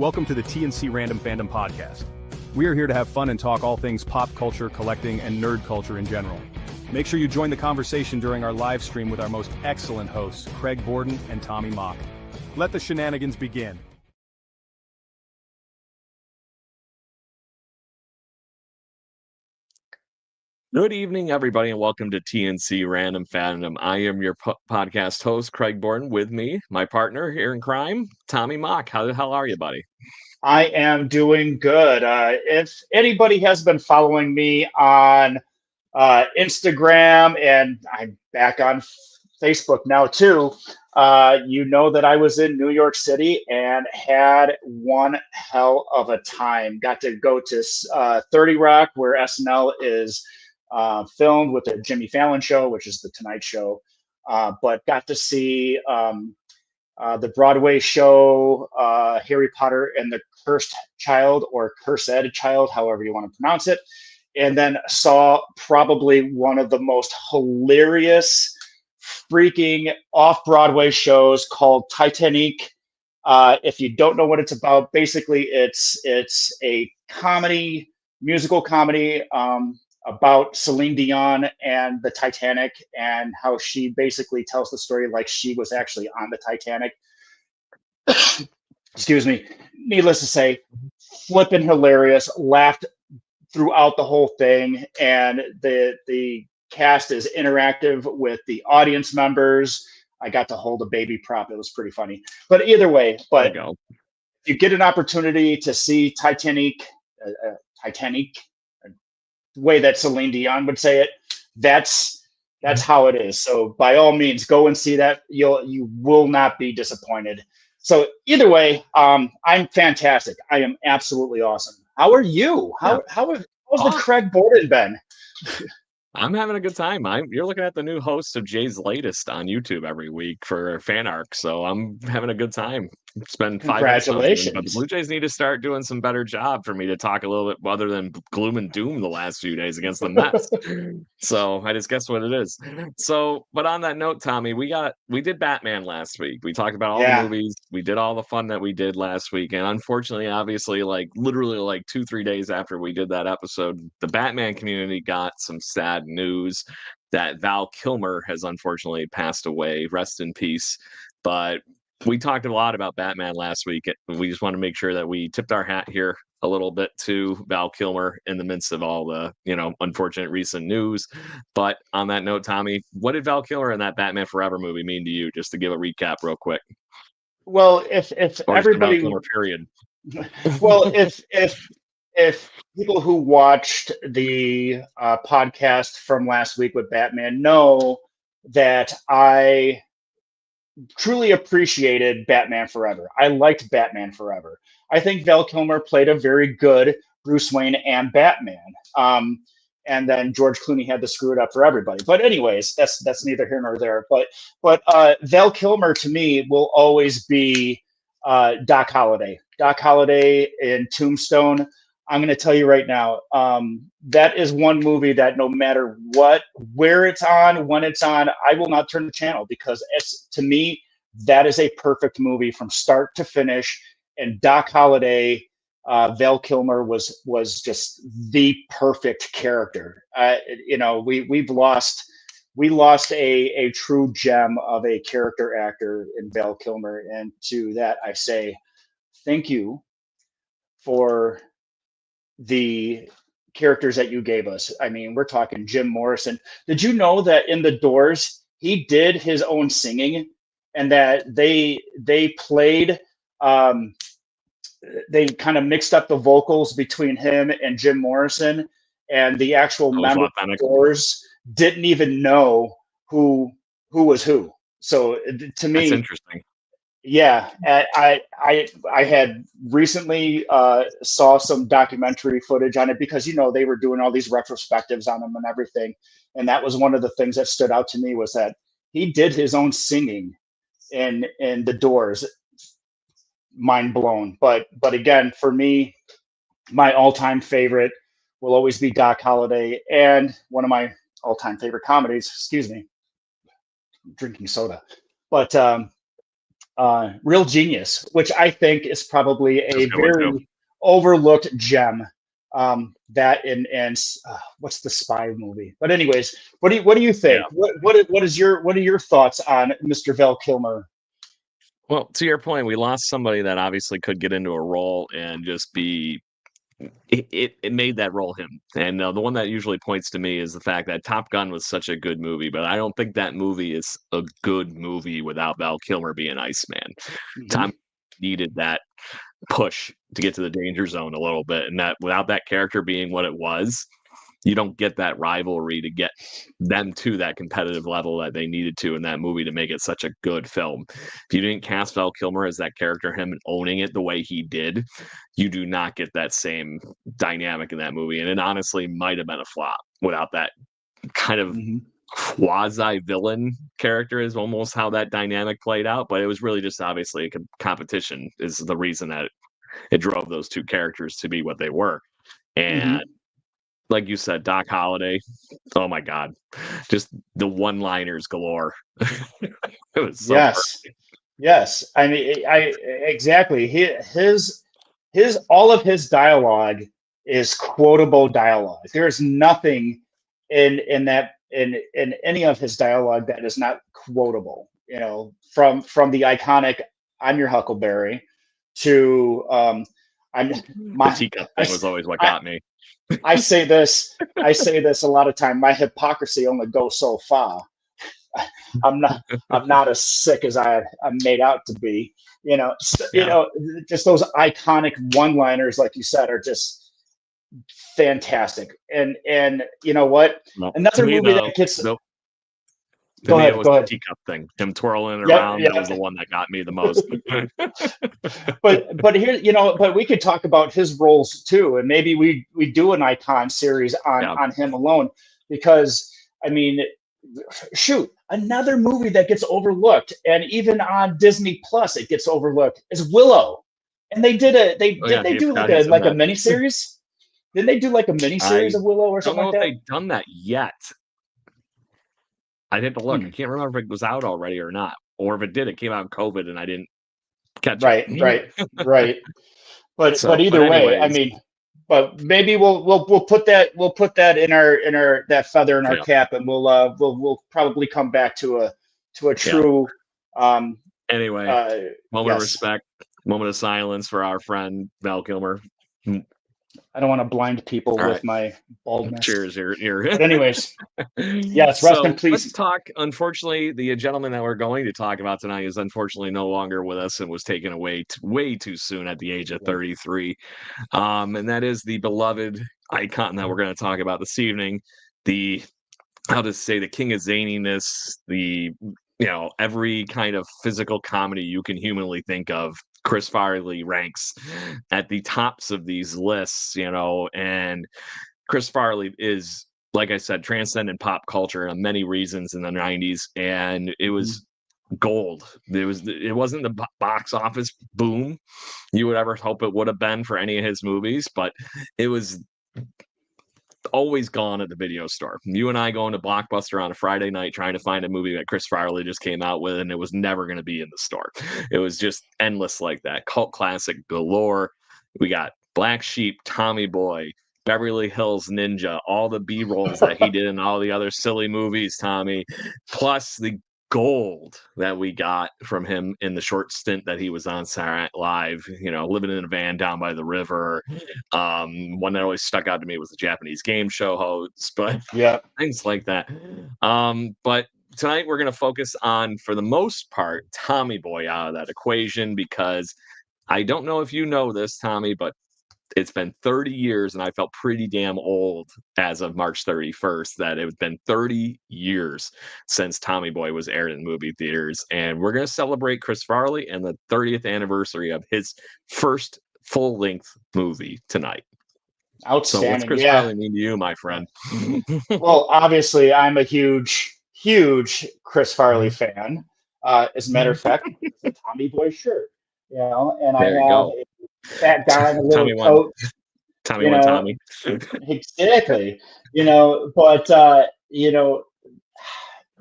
Welcome to the TNC Random Fandom Podcast. We are here to have fun and talk all things pop culture, collecting, and nerd culture in general. Make sure you join the conversation during our live stream with our most excellent hosts, Craig Borden and Tommy Mock. Let the shenanigans begin. Good evening, everybody, and welcome to TNC Random Fandom. I am your podcast host, Craig Borden. With me, my partner here in crime, Tommy Mock. How the hell are you, buddy? I am doing good. If anybody has been following me on Instagram, and I'm back on Facebook now too, you know that I was in New York City and had one hell of a time. Got to go to 30 Rock, where SNL is filmed, with the Jimmy Fallon show, which is the Tonight Show, but got to see the Broadway show, Harry Potter and the Cursed Child, or Cursed Child, however you want to pronounce it. And then saw probably one of the most hilarious freaking off-Broadway shows called Titanic. If you don't know what it's about, basically it's a comedy, musical comedy, about Celine Dion and the Titanic, and how she basically tells the story like she was actually on the Titanic. Excuse me. Needless to say, flippin' hilarious. Laughed throughout the whole thing, and the cast is interactive with the audience members. I got to hold a baby prop. It was pretty funny. But either way, if you get an opportunity to see Titanic, the way that Celine Dion would say it, that's how it is. So by all means, go and see that. You will not be disappointed. So either way, I'm fantastic. I am absolutely awesome. How are you? How's the Craig Borden been? I'm having a good time. You're looking at the new host of Jay's Latest on YouTube every week for fan arc, so I'm having a good time. It's been 5 Congratulations. But the Blue Jays need to start doing some better job for me to talk a little bit other than gloom and doom the last few days against the Mets. So I just guess what it is. So, but on that note, Tommy, we did Batman last week. We talked about all the movies. We did all the fun that we did last week. And unfortunately, obviously, literally 2-3 days after we did that episode, the Batman community got some sad news that Val Kilmer has unfortunately passed away. Rest in peace. But we talked a lot about Batman last week. We just want to make sure that we tipped our hat here a little bit to Val Kilmer in the midst of all the, unfortunate recent news. But on that note, Tommy, what did Val Kilmer in that Batman Forever movie mean to you? Just to give a recap real quick. Well, if everybody, Kilmer, period. Well, if people who watched the podcast from last week with Batman know that I truly appreciated Batman Forever. I liked Batman Forever. I think Val Kilmer played a very good Bruce Wayne and Batman. And then George Clooney had to screw it up for everybody. But anyways, that's neither here nor there. But Val Kilmer to me will always be Doc Holliday. Doc Holliday in Tombstone. I'm going to tell you right now, that is one movie that no matter where it's on, when it's on, I will not turn the channel, because to me, that is a perfect movie from start to finish. And Doc Holliday, Val Kilmer was just the perfect character. We lost a true gem of a character actor in Val Kilmer, and to that I say thank you for the characters that you gave us. I mean, we're talking Jim Morrison. Did you know that in The Doors, he did his own singing, and that they played, they kind of mixed up the vocals between him and Jim Morrison, and the actual member of The Doors didn't even know who was who. So to me, that's interesting. Yeah, I had recently saw some documentary footage on it, because they were doing all these retrospectives on him and everything, and that was one of the things that stood out to me, was that he did his own singing in The Doors. Mind blown. But again, for me, my all-time favorite will always be Doc Holliday, and one of my all-time favorite comedies. Excuse me, I'm drinking soda, but. Real Genius, which I think is probably a That's a good one, too. very overlooked gem. That and what's the spy movie? But anyways, what do you think? What are your thoughts on Mr. Val Kilmer? Well, to your point, we lost somebody that obviously could get into a role and just be. It made that role him. And the one that usually points to me is the fact that Top Gun was such a good movie, but I don't think that movie is a good movie without Val Kilmer being Iceman. Tom needed that push to get to the danger zone a little bit, and that without that character being what it was, you don't get that rivalry to get them to that competitive level that they needed to in that movie to make it such a good film. If you didn't cast Val Kilmer as that character, him owning it the way he did, you do not get that same dynamic in that movie. And it honestly might have been a flop without that kind of quasi-villain character is almost how that dynamic played out. But it was really just obviously a competition is the reason that it drove those two characters to be what they were. And like you said, Doc Holliday, oh my God, just the one-liners galore. It was so perfect. Yes. I mean, exactly. His all of his dialogue is quotable dialogue. There's nothing in any of his dialogue that is not quotable. You know, from the iconic "I'm your Huckleberry" to the teacup thing was always what got me. I say this a lot of time. My hypocrisy only goes so far. I'm not as sick as I'm made out to be. You know, just those iconic one-liners, like you said, are just fantastic. And you know what? Well, another movie that gets. Go ahead. It was the teacup thing. Him twirling it around. Yep. That was the one that got me the most. but here, but we could talk about his roles too, and maybe we do an icon series on him alone, because I mean, shoot, another movie that gets overlooked, and even on Disney Plus it gets overlooked, is Willow. And they did do like a miniseries. Didn't they do like a miniseries of Willow or something like that? I don't know if they've done that yet. I'd have to look. I can't remember if it was out already or not, or if it did, it came out in COVID and I didn't catch it. Right. But either way, I mean, but maybe we'll put that in our that feather in our cap, and we'll probably come back to a true. Anyway, moment of respect, moment of silence for our friend Val Kilmer. I don't want to blind people with my baldness. Cheers, here. But anyways, yes, rest in peace. Let's talk. Unfortunately, the gentleman that we're going to talk about tonight is unfortunately no longer with us and was taken away way too soon at the age of 33. And that is the beloved icon that we're going to talk about this evening. The king of zaniness, every kind of physical comedy you can humanly think of. Chris Farley ranks at the tops of these lists, and Chris Farley is, like I said, transcendent pop culture in many reasons in the 90s, and it was gold. It wasn't the box office boom you would ever hope it would have been for any of his movies, but it was always gone at the video store. You and I going to Blockbuster on a Friday night trying to find a movie that Chris Farley just came out with, and it was never going to be in the store. It was just endless like that. Cult classic galore. We got Black Sheep, Tommy Boy, Beverly Hills Ninja, all the B-rolls that he did in all the other silly movies, Tommy, plus the gold that we got from him in the short stint that he was on Saturday Night Live, living in a van down by the river. One that always stuck out to me was the Japanese game show host, but things like that. But tonight we're going to focus on, for the most part, Tommy Boy out of that equation, because I don't know if you know this, Tommy, but it's been 30 years, and I felt pretty damn old as of March 31st that it's been 30 years since Tommy Boy was aired in movie theaters. And we're going to celebrate Chris Farley and the 30th anniversary of his first full-length movie tonight. Outstanding. So what's Chris Farley mean to you, my friend? Well, obviously, I'm a huge Chris Farley fan. As a matter of fact, it's a Tommy Boy shirt. And I have a fat guy in a little coat. Tommy. Exactly. But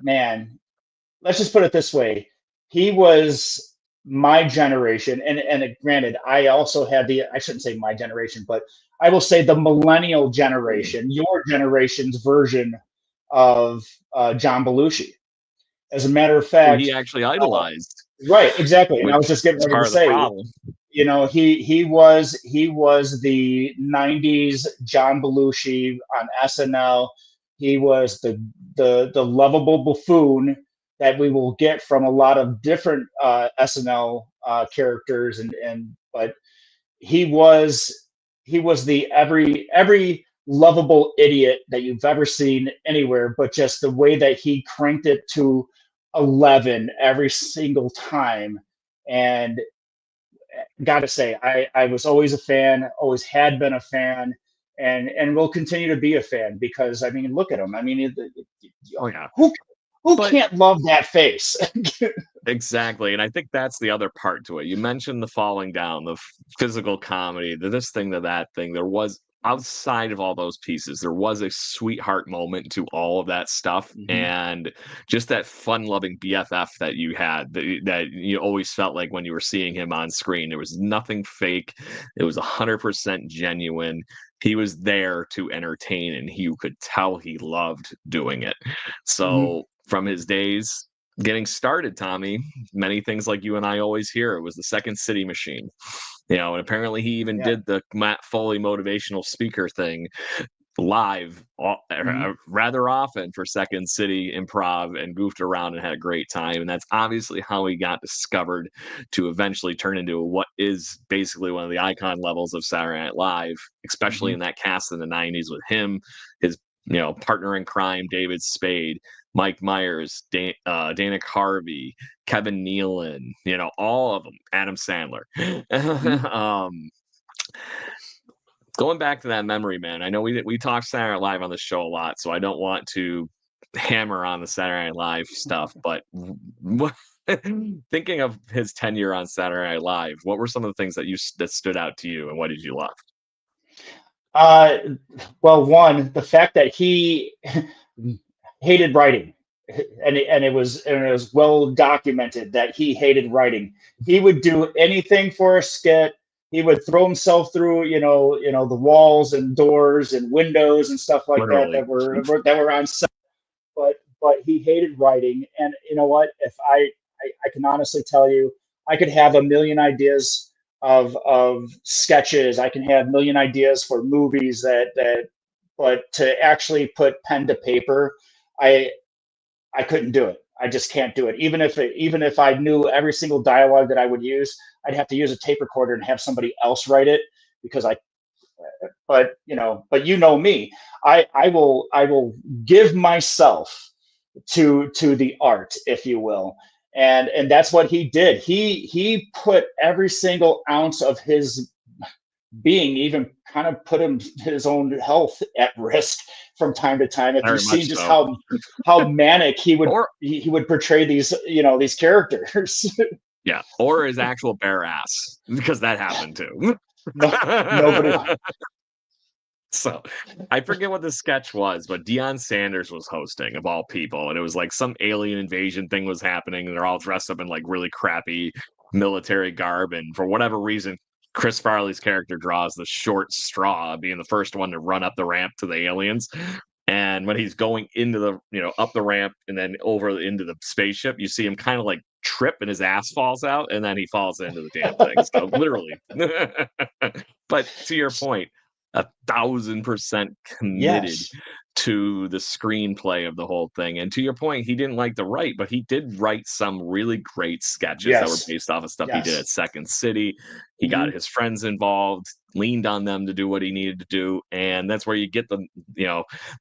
man, let's just put it this way. He was my generation, and granted, I also had I shouldn't say my generation, but I will say the millennial generation, your generation's version of John Belushi. As a matter of Who fact, he actually idolized, right, exactly. And I was which just getting is ready part to of the say, problem. he was the '90s John Belushi on SNL. He was the lovable buffoon that we will get from a lot of different SNL characters, but he was the every lovable idiot that you've ever seen anywhere, but just the way that he cranked it to 11 every single time. And gotta say, I was always a fan, always had been a fan, and will continue to be a fan, because I mean, look at him. I mean, Oh yeah. who But can't love that face? exactly. And I think that's the other part to it. You mentioned the falling down, the physical comedy, this thing to that thing. There was, outside of all those pieces, there was a sweetheart moment to all of that stuff. Mhm. And just that fun loving BFF that you had, that you always felt like when you were seeing him on screen. There was nothing fake. It was 100% genuine. He was there to entertain, and you could tell he loved doing it. Mhm. So from his days getting started, Tommy, many things like you and I always hear, it was the Second City machine. And apparently he even Yeah. did the Matt Foley motivational speaker thing live Mhm. rather often for Second City Improv, and goofed around and had a great time. And that's obviously how he got discovered to eventually turn into what is basically one of the icon levels of Saturday Night Live, especially Mhm. in that cast in the 90s with him, his partner in crime, David Spade, Mike Myers, Dana Carvey, Kevin Nealon, all of them, Adam Sandler. Mhm. um, Going back to that memory, man, I know we talk Saturday Night Live on the show a lot, so I don't want to hammer on the Saturday Night Live stuff, but thinking of his tenure on Saturday Night Live, what were some of the things that stood out to you, and what did you love? Uh, well, one, the fact that he hated writing, and it was well documented that he hated writing. He would do anything for a skit. He would throw himself through, the walls and doors and windows and stuff like that Literally. that were on set. But he hated writing, and you know what? If I can honestly tell you, I could have a million ideas of sketches. I can have a million ideas for movies but to actually put pen to paper, I I couldn't do it. I just can't do it. Even if I knew every single dialogue that I would use, I'd have to use a tape recorder and have somebody else write it, because but you know me. I will give myself to the art, if you will. And that's what he did. He put every single ounce of his being, even kind of put his own health at risk from time to time. If you've Very seen much just so. how manic Or he would portray these characters. yeah, or his actual bare ass, because that happened too. No, nobody. So I forget what the sketch was, but Deion Sanders was hosting, of all people, and it was like some alien invasion thing was happening, and they're all dressed up in like really crappy military garb, and for whatever reason, Chris Farley's character draws the short straw, being the first one to run up the ramp to the aliens. And when he's going into the, up the ramp and then over into the spaceship, you see him kind of like trip and his ass falls out, and then he falls into the damn thing. So literally. But to your point, 1,000% committed Yes. to the screenplay of the whole thing. And to your point, he didn't like to write, but he did write some really great sketches that were Yes. based off of stuff he did at Yes. Second City. He got Mhm. his friends involved, leaned on them to do what he needed to do. And that's where you get the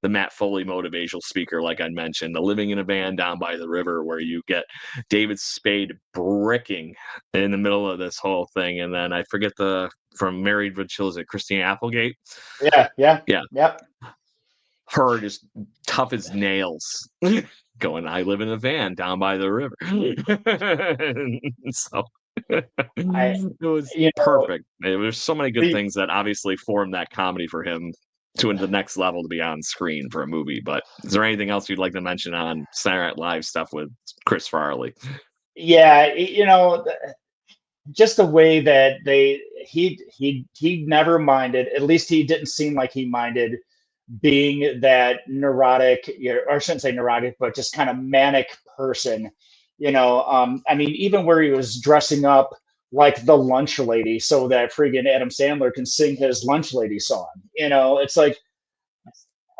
Matt Foley motivational speaker, like I mentioned, the living in a van down by the river, where you get David Spade bricking in the middle of this whole thing. And then I forget from Married with Children, Christine Applegate. Yeah. Yeah. Yeah. Yep. Her just tough as nails. Going, I live in a van down by the river. So I it was you know perfect. There's so many good the things that obviously formed that comedy for him to the next level to be on screen for a movie. But is there anything else you'd like to mention on Saturday Night Live stuff with Chris Farley? Yeah, just the way that he never minded. At least he didn't seem like he minded being that neurotic, or I shouldn't say neurotic, but just kind of manic person. I mean, even where he was dressing up like the lunch lady so that friggin' Adam Sandler can sing his lunch lady song. It's like,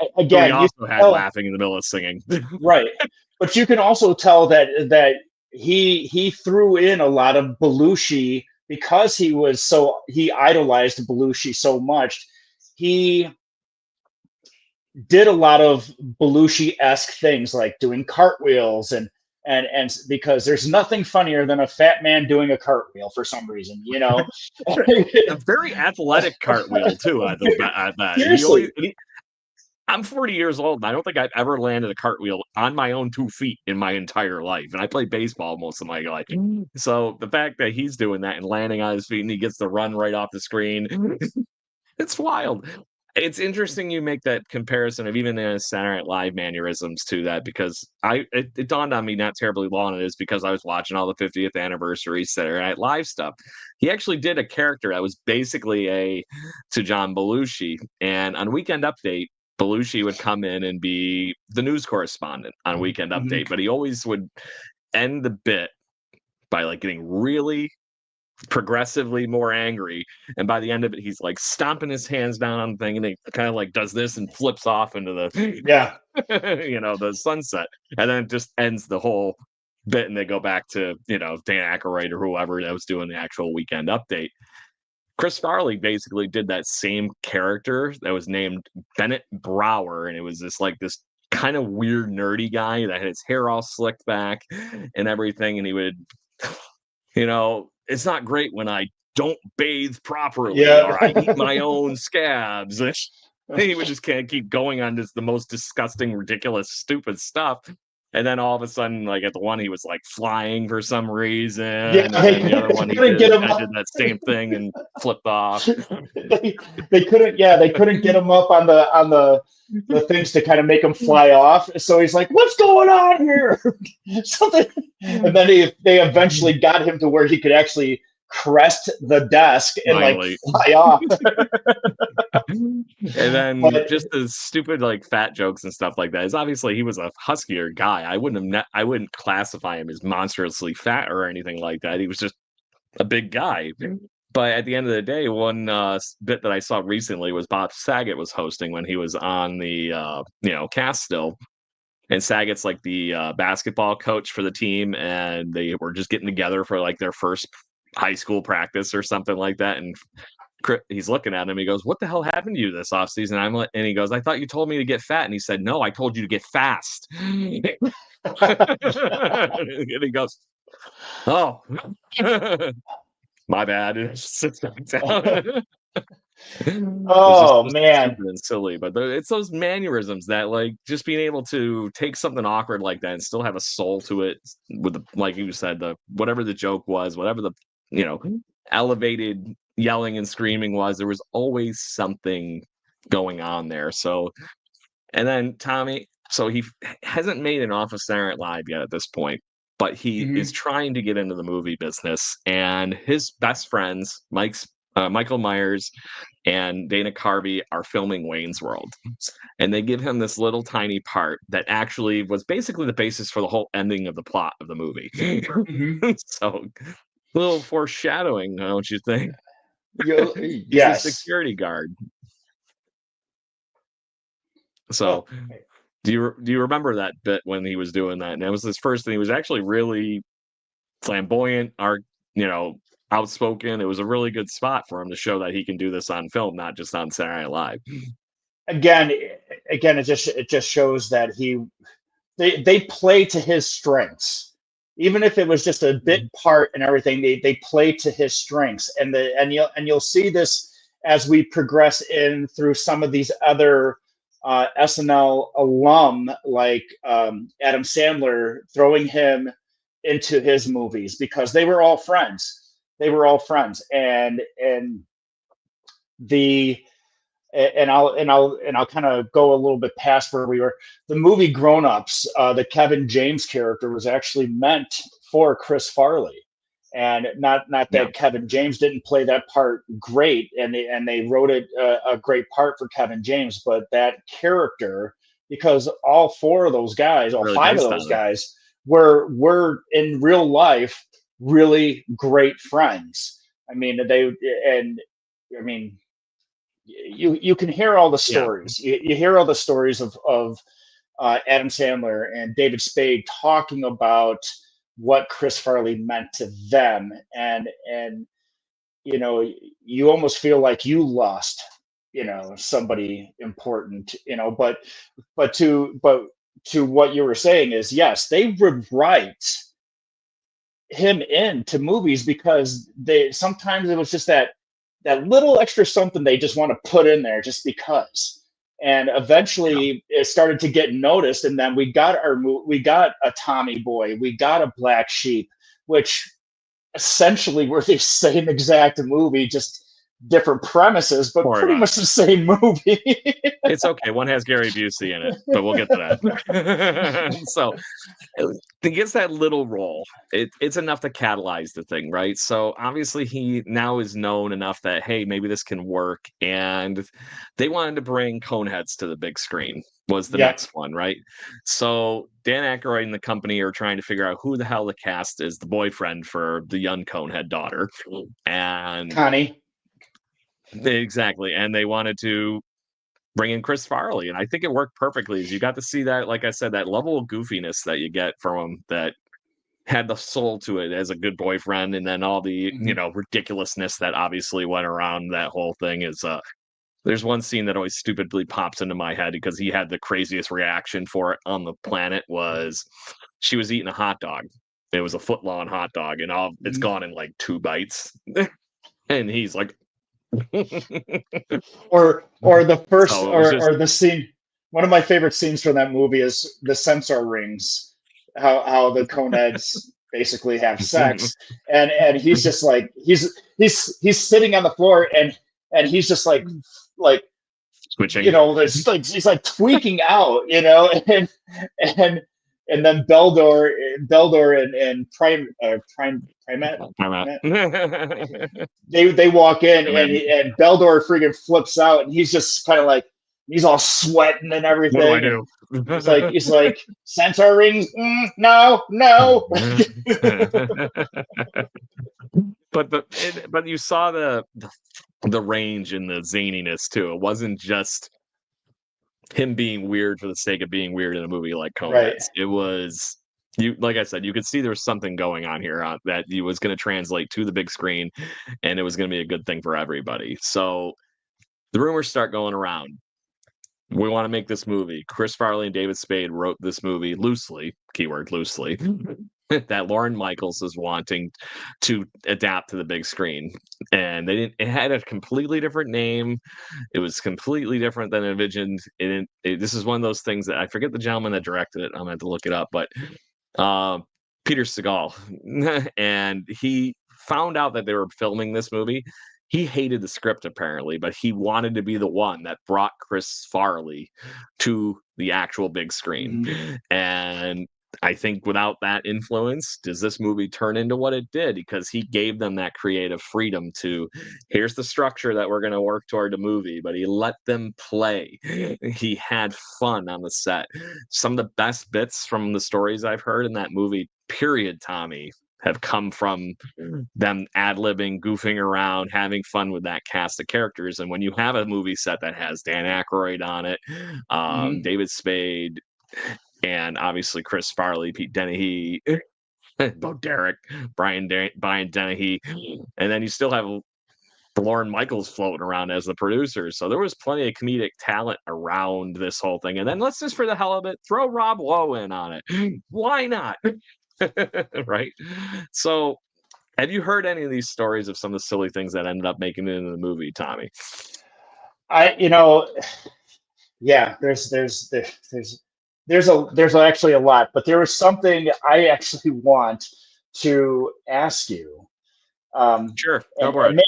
So we again, also had laughing in the middle of singing. right, but you can also tell that he threw in a lot of Belushi because he idolized Belushi so much. He did a lot of Belushi-esque things like doing cartwheels and because there's nothing funnier than a fat man doing a cartwheel for some reason. A very athletic cartwheel too. I bet. Seriously. I'm 40 years old, and I don't think I've ever landed a cartwheel on my own 2 feet in my entire life. And I played baseball most of my life. So the fact that he's doing that and landing on his feet and he gets the run right off the screen, it's wild. It's interesting you make that comparison of even the Saturday Night Live mannerisms to that, because it dawned on me not terribly long it is because I was watching all the 50th anniversary Saturday Night Live stuff. He actually did a character that was basically to John Belushi, and on Weekend Update, Belushi would come in and be the news correspondent on Weekend Update, but he always would end the bit by like getting really progressively more angry, and by the end of it he's like stomping his hands down on the thing and he kind of like does this and flips off into the the sunset, and then it just ends the whole bit and they go back to Dan Aykroyd or whoever that was doing the actual Weekend Update. Chris Farley basically did that same character that was named Bennett Brower, and it was this kind of weird nerdy guy that had his hair all slicked back and everything, and he would it's not great when I don't bathe properly or I eat my own scabs. He would just kind of keep going on the most disgusting, ridiculous, stupid stuff. And then all of a sudden, like at the one, he was like flying for some reason. Yeah, and then the other one, I did that same thing and flipped off. They couldn't get him up on the things to kind of make him fly off. So he's like, "What's going on here?" Something, and then they eventually got him to where he could actually crest the desk and Finally. like fly off. And then just the stupid like fat jokes and stuff like that is obviously he was a huskier guy. I wouldn't classify him as monstrously fat or anything like that. He was just a big guy. But at the end of the day, one bit that I saw recently was Bob Saget was hosting when he was on the cast still. And Saget's like the basketball coach for the team, and they were just getting together for like their first high school practice or something like that. And he's looking at him. He goes, "What the hell happened to you this offseason?" And he goes, "I thought you told me to get fat." And he said, "No, I told you to get fast." And he goes, "Oh, my bad." Sits back down. Oh man, stupid and silly, but it's those mannerisms that like just being able to take something awkward like that and still have a soul to it, with like you said, whatever the joke was, whatever the elevated yelling and screaming was, there was always something going on there. So, and then Tommy, so he hasn't made an Office Saturday Night Live yet at this point, but he is trying to get into the movie business, and his best friends, Michael Myers and Dana Carvey, are filming Wayne's World, and they give him this little tiny part that actually was basically the basis for the whole ending of the plot of the movie. So, a little foreshadowing, don't you think? Yes. He's a security guard. So, do you remember that bit when he was doing that? And that was his first thing. He was actually really flamboyant, outspoken. It was a really good spot for him to show that he can do this on film, not just on Saturday Night Live. Again, it just shows that they play to his strengths. Even if it was just a bit part and everything, they play to his strengths, and you'll see this as we progress in through some of these other SNL alum like Adam Sandler, throwing him into his movies because they were all friends. And I'll kind of go a little bit past where we were. The movie Grown Ups, the Kevin James character was actually meant for Chris Farley, And not Yeah. that Kevin James didn't play that part great, and they wrote it a great part for Kevin James, but that character, because all four of those guys, all Really five of based those on it. guys, were in real life really great friends. I mean, you can hear all the Yeah. stories. You hear all the stories of Adam Sandler and David Spade talking about what Chris Farley meant to them, and you almost feel like you lost somebody important, but to what you were saying is, yes, they would write him into movies because they sometimes it was just that little extra something they just want to put in there just because. And eventually it started to get noticed, and then we got a Tommy Boy, we got a Black Sheep, which essentially were the same exact movie, just different premises, but pretty much the same movie. It's okay. One has Gary Busey in it, but we'll get to that. So he gets that little role. It's enough to catalyze the thing, right? So obviously he now is known enough that, hey, maybe this can work. And they wanted to bring Coneheads to the big screen was the next one, right? So Dan Aykroyd and the company are trying to figure out who the hell the cast is, the boyfriend for the young Conehead daughter. And Connie. Exactly. And they wanted to bring in Chris Farley, and I think it worked perfectly. As you got to see that, like I said, that level of goofiness that you get from him that had the soul to it as a good boyfriend, and then all the ridiculousness that obviously went around that whole thing is there's one scene that always stupidly pops into my head because he had the craziest reaction for it on the planet. Was she was eating a hot dog. It was a foot-long hot dog, and it's gone in like 2 bites. And he's like or the first So or the scene. One of my favorite scenes from that movie is the sensor rings, how the Coneheads basically have sex, and he's just like he's sitting on the floor, and he's just like switching. There's like he's like tweaking out, and then Beldor and Primat, they walk in, and Beldor freaking flips out, and he's just kind of like he's all sweating and everything. What do I do? He's like sensor rings, no. But you saw the range and the zaniness too. It wasn't just him being weird for the sake of being weird in a movie like Coneheads. Right. It was like I said, you could see there was something going on here that he was going to translate to the big screen, and it was going to be a good thing for everybody. So the rumors start going around. We want to make this movie. Chris Farley and David Spade wrote this movie loosely, keyword loosely, that Lorne Michaels is wanting to adapt to the big screen. And it had a completely different name. It was completely different than envisioned. This is one of those things that I forget the gentleman that directed it. I'm going to have to look it up, but Peter Segal. And he found out that they were filming this movie. He hated the script apparently, but he wanted to be the one that brought Chris Farley to the actual big screen. And I think without that influence, does this movie turn into what it did? Because he gave them that creative freedom to, here's the structure that we're going to work toward the movie, but he let them play. He had fun on the set. Some of the best bits from the stories I've heard in that movie, period, Tommy, have come from them ad-libbing, goofing around, having fun with that cast of characters. And when you have a movie set that has Dan Aykroyd on it, David Spade, and obviously Chris Farley, Pete Dennehy, Bo Derek, Brian Dennehy, and then you still have Lorne Michaels floating around as the producer. So there was plenty of comedic talent around this whole thing. And then let's just, for the hell of it, throw Rob Lowe in on it. Why not? Right? So have you heard any of these stories of some of the silly things that ended up making it into the movie, Tommy? Yeah, there's actually a lot, but there was something I actually want to ask you. Sure, go for it.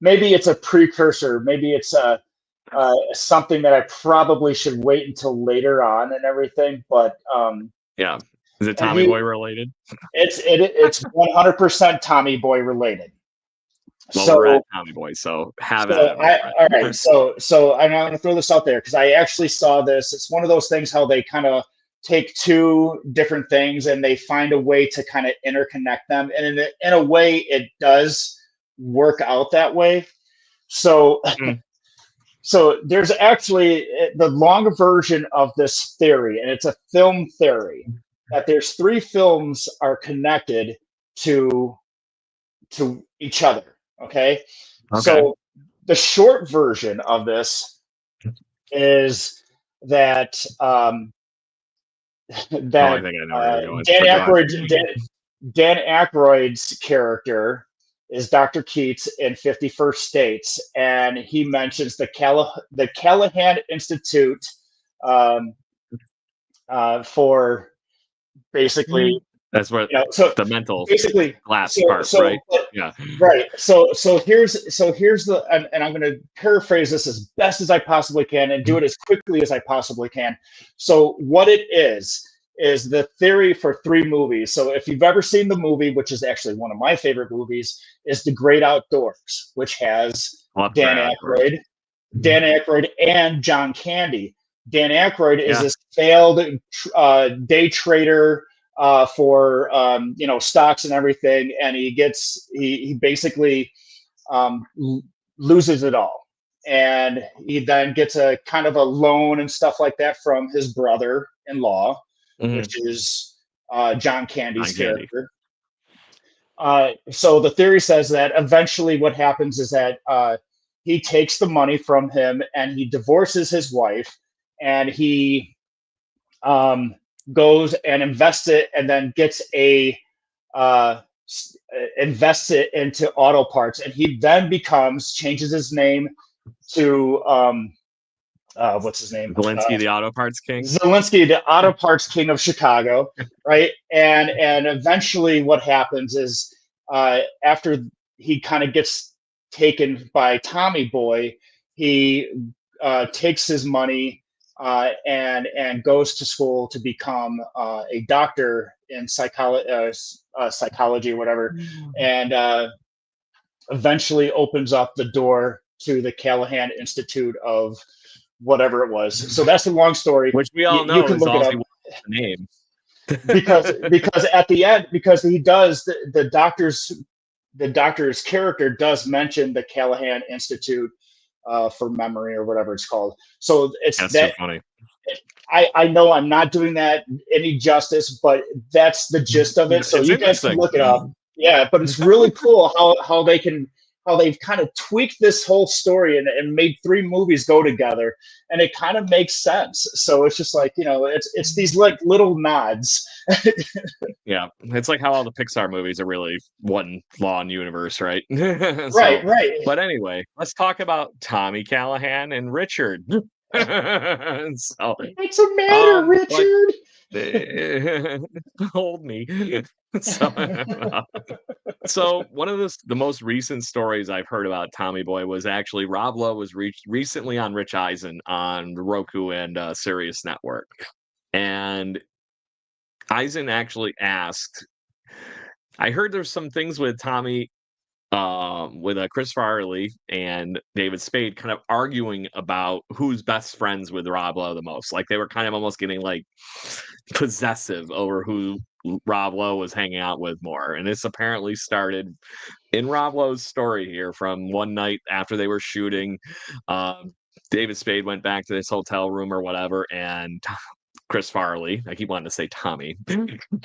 Maybe it's a precursor. Maybe it's something that I probably should wait until later on and everything. But yeah, Is it Tommy Boy related? It's 100% Tommy Boy related. Well, we're at Tommy Boy, so have at it. All right. So I'm going to throw this out there because I actually saw this. It's one of those things how they kind of take two different things and they find a way to kind of interconnect them, and in a way, it does work out that way. So, so there's actually the long version of this theory, and it's a film theory that there's 3 films are connected to each other. Okay. So the short version of this is that Dan Aykroyd's character is Dr. Keats in 51st States, and he mentions the Callahan Institute for basically. That's what the mental basically collapse part, right? Yeah. Right. So here's the and I'm going to paraphrase this as best as I possibly can and do it as quickly as I possibly can. So what it is the theory for 3 movies. So if you've ever seen the movie, which is actually one of my favorite movies, is The Great Outdoors, which has Dan Aykroyd and John Candy. Dan Aykroyd is this failed day trader for stocks and everything, and he basically loses it all, and he then gets a kind of a loan and stuff like that from his brother-in-law, which is John Candy's character. So the theory says that eventually what happens is that he takes the money from him and he divorces his wife, and he goes and invests it, and then gets invests it into auto parts, and he then changes his name to what's his name? Zelensky, the auto parts king. Zelensky, the auto parts king of Chicago, right? And eventually, what happens is after he kind of gets taken by Tommy Boy, he takes his money. And goes to school to become a doctor in psychology or whatever, and eventually opens up the door to the Callahan Institute of whatever it was. So that's the long story, which we all know is also the name. because at the end, because he does the doctor's character does mention the Callahan Institute for memory or whatever it's called. So that's so funny. I know I'm not doing that any justice, but that's the gist of it. So you guys can look it up. Yeah, but it's really cool how they've kind of tweaked this whole story and made 3 movies go together, and it kind of makes sense. So it's just like, it's these like little nods. Yeah, it's like how all the Pixar movies are really one long universe, right? Right. But anyway, let's talk about Tommy Callahan and Richard. So, what's the matter, Richard? Hold me. So one of the most recent stories I've heard about Tommy Boy was actually Rob Lowe was recently on Rich Eisen on Roku and Sirius Network, and Eisen actually asked. I heard there's some things with Tommy. With Chris Farley and David Spade kind of arguing about who's best friends with Rob Lowe the most. Like they were kind of almost getting like possessive over who Rob Lowe was hanging out with more. And this apparently started in Rob Lowe's story here from one night after they were shooting. David Spade went back to this hotel room or whatever, and Chris Farley, I keep wanting to say Tommy.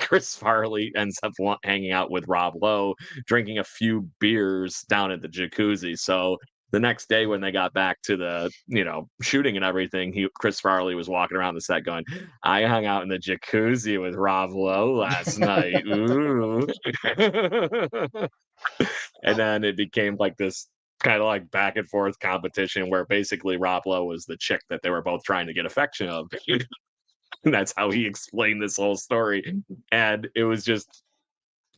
Chris Farley ends up hanging out with Rob Lowe, drinking a few beers down at the jacuzzi. So the next day when they got back to the, shooting and everything, Chris Farley was walking around the set going, I hung out in the jacuzzi with Rob Lowe last night. Ooh. And then it became like this kind of like back and forth competition where basically Rob Lowe was the chick that they were both trying to get affection of. And that's how he explained this whole story. And it was just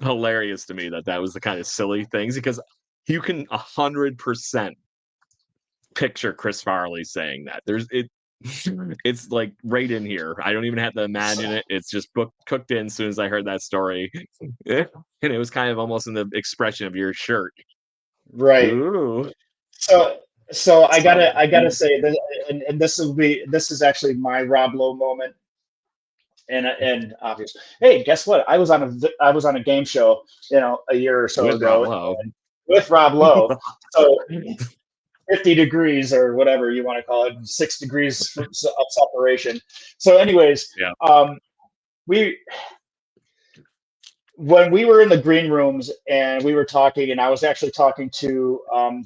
hilarious to me that was the kind of silly things, because you can 100% picture Chris Farley saying that. It's like right in here. I don't even have to imagine it. It's just cooked in as soon as I heard that story. And it was kind of almost in the expression of your shirt. Right. Ooh. So so So I gotta say that, and this is actually my Rob Lowe moment. And obvious. Hey, guess what? I was on a game show, a year or so with Rob ago Lowe. with Rob Lowe. So 50 degrees or whatever you want to call it, 6 degrees of separation. So, anyways, Yeah. we when we were in the green rooms and we were talking, and I was actually talking to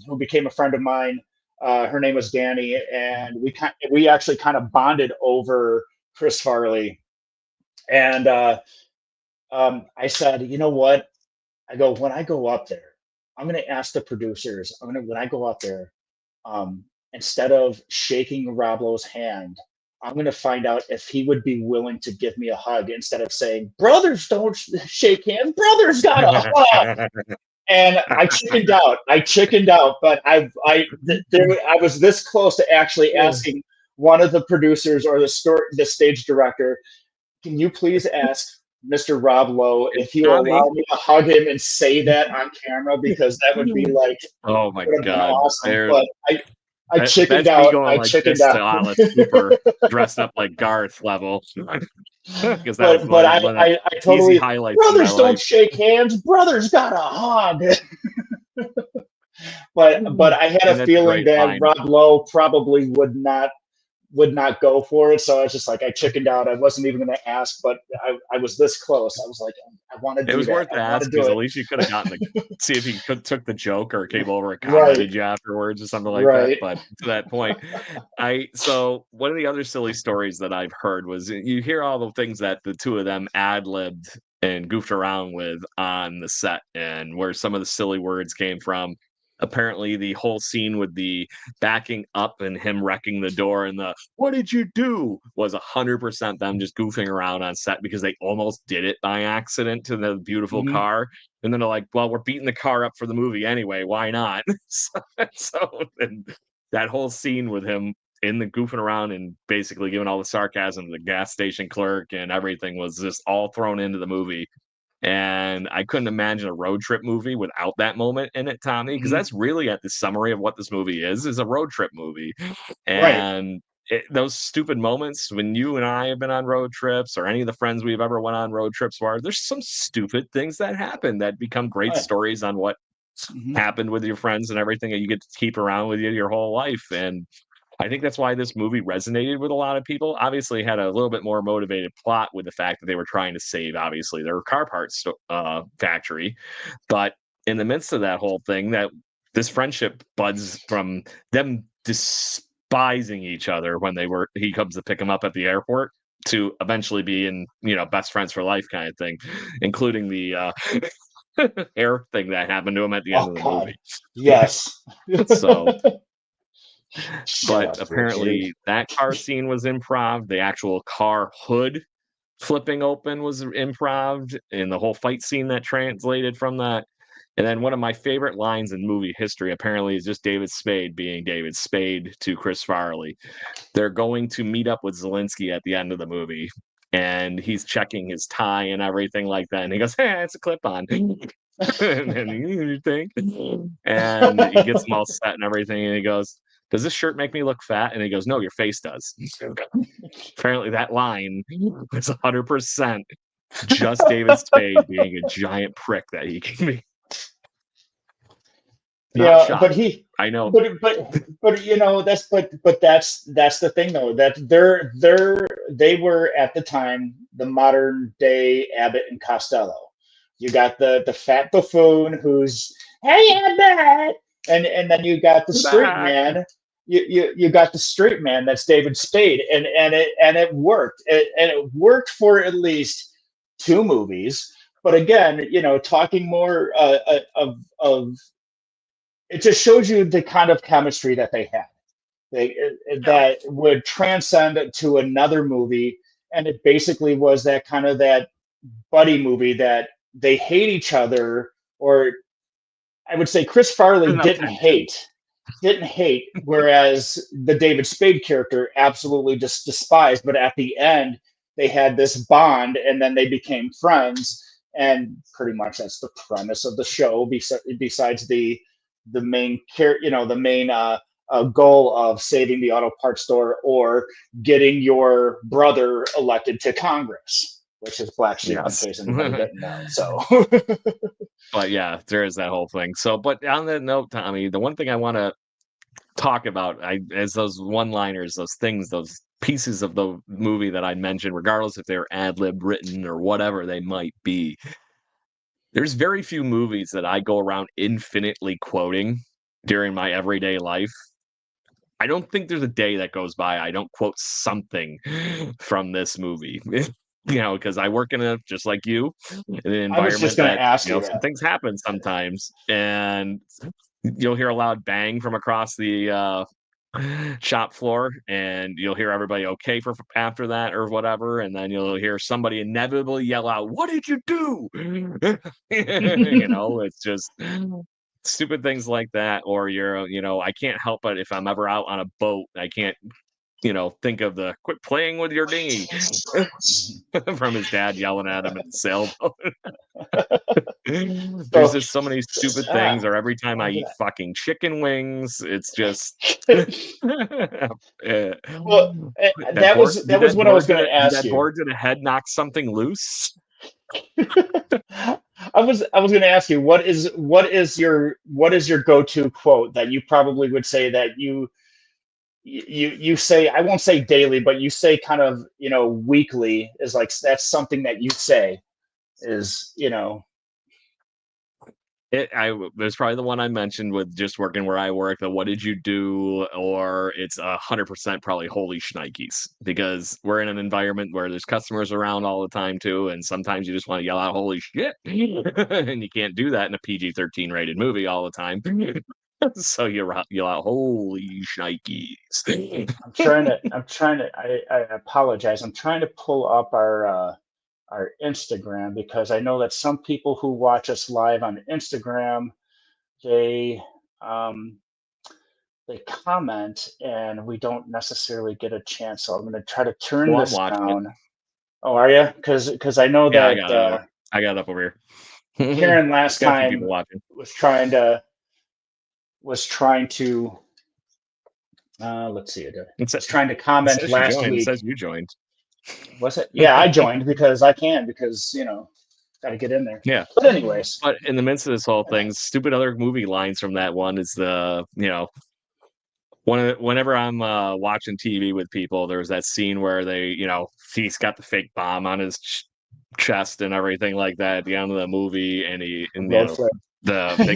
who became a friend of mine. Her name was Danny, and we actually kind of bonded over Chris Farley. And I said, you know what? I go, when I go up there, I'm going to ask the producers. When I go up there, instead of shaking Rob Lowe's hand, I'm going to find out if he would be willing to give me a hug instead of saying, brothers don't shake hands. Brothers got a hug. And I chickened out. But I was this close to actually asking one of the producers or the stage director, can you please ask Mr. Rob Lowe if he will Tommy. allow me to hug him and say that on camera, because that would be like, Oh my would have been God. awesome. But I chickened That's me out. going I like chickened this to out. Alice Cooper dressed up like Garth level. Because that was But one of I the easy totally, highlights in my brothers don't life. shake hands. Brothers got a hug. But I had And a that's a feeling great that line. Rob Lowe probably would not go for it. So I was just like, I chickened out. I wasn't even going to ask, but I was this close. I was like, I want to It do was that. worth the I want to ask do because at it. least you could have gotten see if he took the joke or came over and Right. commented you afterwards or something like that. Right. But to that point, so one of the other silly stories that I've heard was you hear all the things that the two of them ad-libbed and goofed around with on the set and where some of the silly words came from. Apparently, the whole scene with the backing up and him wrecking the door and the "What did you do?" was 100% them just goofing around on set because they almost did it by accident to the beautiful Mhm. car. And then they're like, "Well, we're beating the car up for the movie anyway. Why not?" So and that whole scene with him in the goofing around and basically giving all the sarcasm to the gas station clerk and everything was just all thrown into the movie. And I couldn't imagine a road trip movie without that moment in it, Tommy, because Mhm. that's really at the summary of what this movie is a road trip movie. Right. And those stupid moments when you and I have been on road trips or any of the friends we've ever went on road trips where there's some stupid things that happen that become great Right. stories on what Mhm. happened with your friends and everything that you get to keep around with you your whole life. And I think that's why this movie resonated with a lot of people. Obviously, it had a little bit more motivated plot with the fact that they were trying to save, obviously, their car parts factory. But in the midst of that whole thing, that this friendship buds from them despising each other when he comes to pick them up at the airport to eventually being, best friends for life kind of thing, including the hair thing that happened to him at the end Oh of the God. movie. Yes. So Shut but up, Richard. apparently that car scene was improv. The actual car hood flipping open was improv, and the whole fight scene that translated from that. And then one of my favorite lines in movie history apparently is just David Spade being David Spade to Chris Farley. They're going to meet up with Zelensky at the end of the movie, and he's checking his tie and everything like that. And he goes, "Hey, it's a clip on." And then you think, and he gets them all set and everything, and he goes, "Does this shirt make me look fat?" And he goes, "No, your face does." Apparently, that line was 100% just David Spade being a giant prick that he can be. Not Yeah, but shocked. he, I know. but that's the thing though, that they were at the time the modern day Abbott and Costello. You got the fat buffoon who's, hey Abbott, and then you got the straight Back. man. You got the straight man, that's David Spade, and it worked, and it worked for at least two movies. But again, talking more of it just shows you the kind of chemistry that they had. Yeah. That would transcend to another movie, and it basically was that kind of that buddy movie that they hate each other, or I would say Chris Farley There's no didn't tension. hate. didn't hate, whereas the David Spade character absolutely just despised. But at the end, they had this bond, and then they became friends. And pretty much that's the premise of the show. Besides the main the main goal of saving the auto parts store or getting your brother elected to Congress, which is black sheep in case anybody didn't know. So, but yeah, there is that whole thing. So, but on that note, Tommy, the one thing I want to talk about as those one-liners, those things, those pieces of the movie that I mentioned, regardless if they're ad-lib written or whatever they might be, there's very few movies that I go around infinitely quoting during my everyday life. I don't think there's a day that goes by I don't quote something from this movie. Because I work just like you, in an environment I was just going to ask you some things happen sometimes, and you'll hear a loud bang from across the shop floor, and you'll hear everybody okay for after that or whatever, and then you'll hear somebody inevitably yell out, "What did you do?" It's just stupid things like that. Or I can't help it if I'm ever out on a boat, I can't think of the "quit playing with your dinghy" from his dad yelling at him in the sailboat. There's just so many stupid things. Or every time I eat fucking chicken wings, it's just well, that was what I was going to ask you. That board to the head knocked something loose. I was going to ask you, what is your go-to quote that you probably would say that you say, I won't say daily, but you say kind of, weekly, is like, that's something that you say is, there's probably the one I mentioned with just working where I work, the "what did you do?" Or it's 100% probably "holy shnikes," because we're in an environment where there's customers around all the time too, and sometimes you just want to yell out "holy shit," and you can't do that in a PG-13 rated movie all the time. So you yell out "holy shnikes." I apologize. I'm trying to pull up our Instagram, because I know that some people who watch us live on Instagram, they comment and we don't necessarily get a chance. So I'm going to try to turn this down. Oh, are you? Because I know that I got it up over here. Karen last time was trying to let's see. It's trying to comment last week. It says you joined. Was it? Yeah, I joined because I can, because got to get in there. Yeah. But anyways, but in the midst of this whole thing, stupid other movie lines from that one is the whenever I'm watching TV with people, there's that scene where they he's got the fake bomb on his chest and everything like that at the end of the movie, and they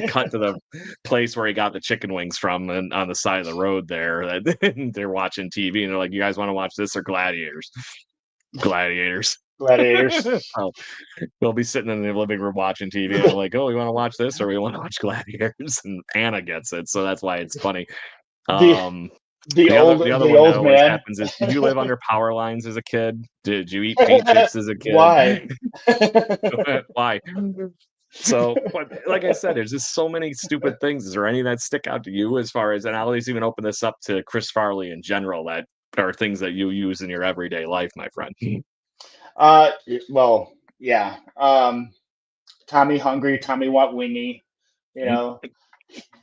cut to the place where he got the chicken wings from, and on the side of the road there, they're watching TV, and they're like, "You guys want to watch this or Gladiators?" Gladiators. Oh, we'll be sitting in the living room watching TV, and I'm like, "Oh, we want to watch this or we want to watch Gladiators?" And Anna gets it, so that's why it's funny. The other one that always happens is, did you live under power lines as a kid? Did you eat paint chips as a kid? Why? Why? So, but like I said, there's just so many stupid things. Is there any that stick out to you as far as, and I'll always even open this up to Chris Farley in general, that are things that you use in your everyday life, my friend? Well, yeah. Tommy hungry, Tommy want wingy,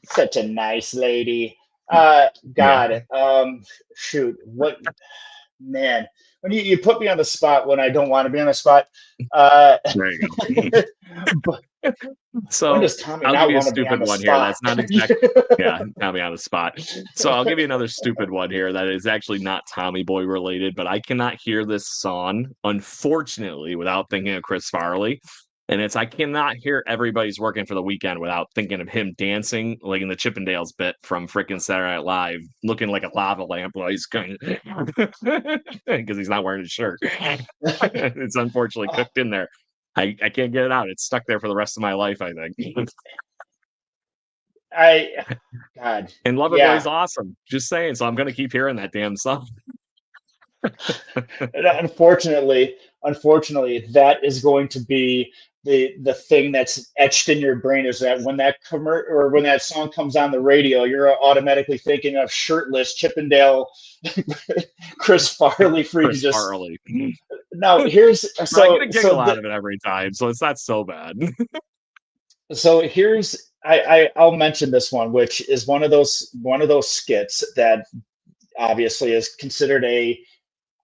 such a nice lady. God, shoot, what, man, when you put me on the spot when I don't want to be on the spot. There you go. So I'll give you a stupid one here. That's not exactly, Tommy on the spot. So I'll give you another stupid one here that is actually not Tommy Boy related, but I cannot hear this song, unfortunately, without thinking of Chris Farley. And it's, I cannot hear Everybody's Working for the Weekend without thinking of him dancing like in the Chippendales bit from frickin' Saturday Night Live, looking like a lava lamp while he's going, because he's not wearing his shirt. It's unfortunately cooked in there. I can't get it out. It's stuck there for the rest of my life, I think. God. And Loverboy is awesome. Just saying. So I'm going to keep hearing that damn song. Unfortunately, that is going to be the thing that's etched in your brain is that when that or when that song comes on the radio, you're automatically thinking of shirtless Chippendale Chris Farley free to Chris just. Farley. Now here's I get a giggle out of it every time, so it's not so bad. So here's I'll mention this one, which is one of those skits that obviously is considered a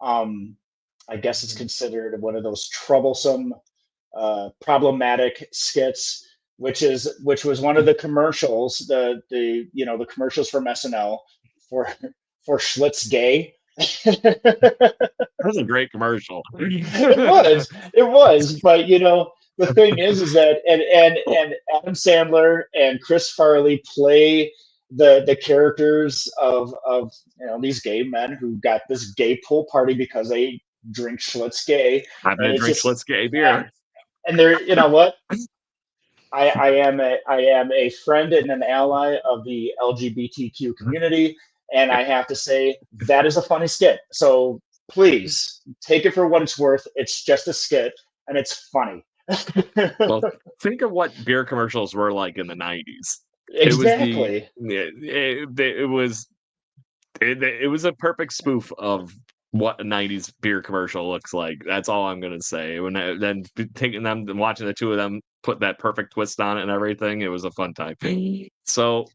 I guess it's considered one of those troublesome, problematic skits, which was one of the commercials, the commercials from SNL for Schlitz Gay. That was a great commercial. It was, but the thing is that and Adam Sandler and Chris Farley play the characters of these gay men who got this gay pool party because they drink Schlitz Gay. I'm gonna drink Schlitz Gay beer. And they're, you know what? I am a friend and an ally of the LGBTQ community, and I have to say that is a funny skit. So please take it for what it's worth. It's just a skit, and it's funny. Well, think of what beer commercials were like in the 90s. Exactly. It was a perfect spoof of what a 90s beer commercial looks like. That's all I'm gonna say. Then taking them and watching the two of them put that perfect twist on it and everything, it was a fun time. So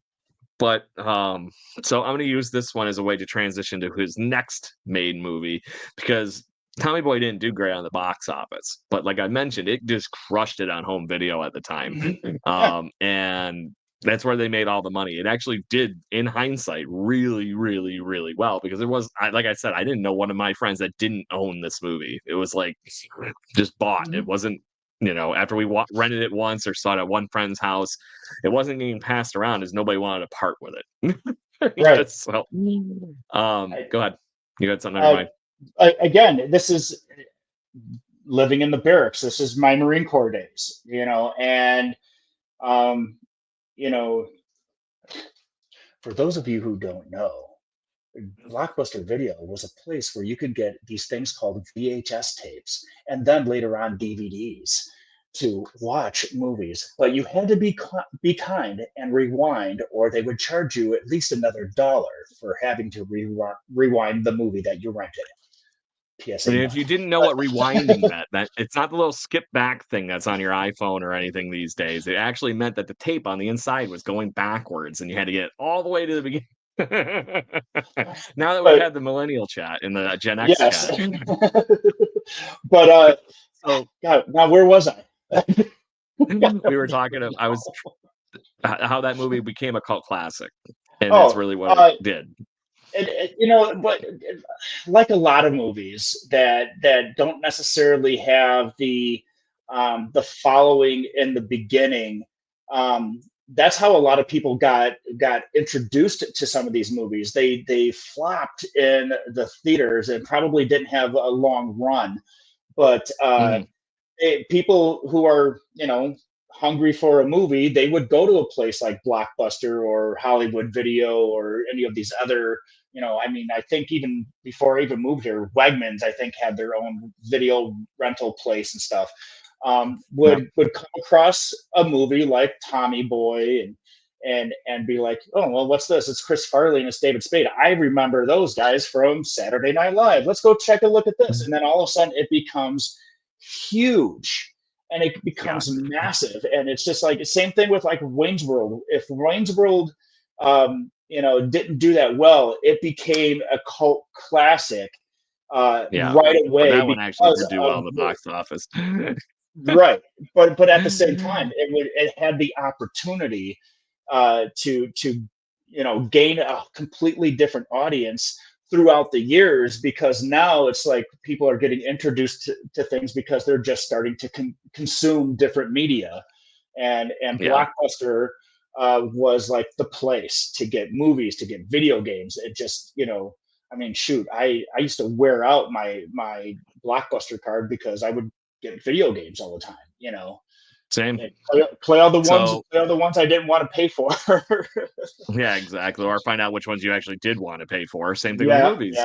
I'm gonna use this one as a way to transition to his next made movie, because Tommy Boy didn't do great on the box office, but like I mentioned, it just crushed it on home video at the time. And that's where they made all the money. It actually did, in hindsight, really, really, really well, because like I said, I didn't know one of my friends that didn't own this movie. It was like just bought. It wasn't, after we rented it once or saw it at one friend's house, it wasn't getting passed around as nobody wanted to part with it. Right. So, go ahead. You had something on your mind. Again, this is living in the barracks. This is my Marine Corps days, and for those of you who don't know, Blockbuster Video was a place where you could get these things called VHS tapes and then later on DVDs to watch movies. But you had to be kind and rewind, or they would charge you at least another $1 for having to rewind the movie that you rented. PSA. And if you didn't know what rewinding meant, that it's not the little skip back thing that's on your iPhone or anything these days. It actually meant that the tape on the inside was going backwards, and you had to get all the way to the beginning. Now that we've had the millennial chat and the Gen X chat. But God, now where was I? We were talking about how that movie became a cult classic, and that's really what it did. But like a lot of movies that don't necessarily have the following in the beginning, that's how a lot of people got introduced to some of these movies. They flopped in the theaters and probably didn't have a long run, but people who are hungry for a movie, they would go to a place like Blockbuster or Hollywood Video or any of these other, I think even before I even moved here, Wegmans, I think, had their own video rental place and stuff. Would come across a movie like Tommy Boy and be like, oh, well, what's this? It's Chris Farley and it's David Spade. I remember those guys from Saturday Night Live. Let's go check a look at this. And then all of a sudden it becomes huge. And it becomes massive, and it's just like the same thing with like Wayne's World. If Wayne's World, didn't do that well, it became a cult classic right away. That one actually did do well in the box office, right? But at the same time, it had the opportunity to gain a completely different audience throughout the years, because now it's like people are getting introduced to things because they're just starting to consume different media, and Blockbuster was like the place to get movies, to get video games. It just, I used to wear out my Blockbuster card because I would get video games all the time, Same. Play all the ones I didn't want to pay for. Yeah, exactly. Or find out which ones you actually did want to pay for. Same thing with movies.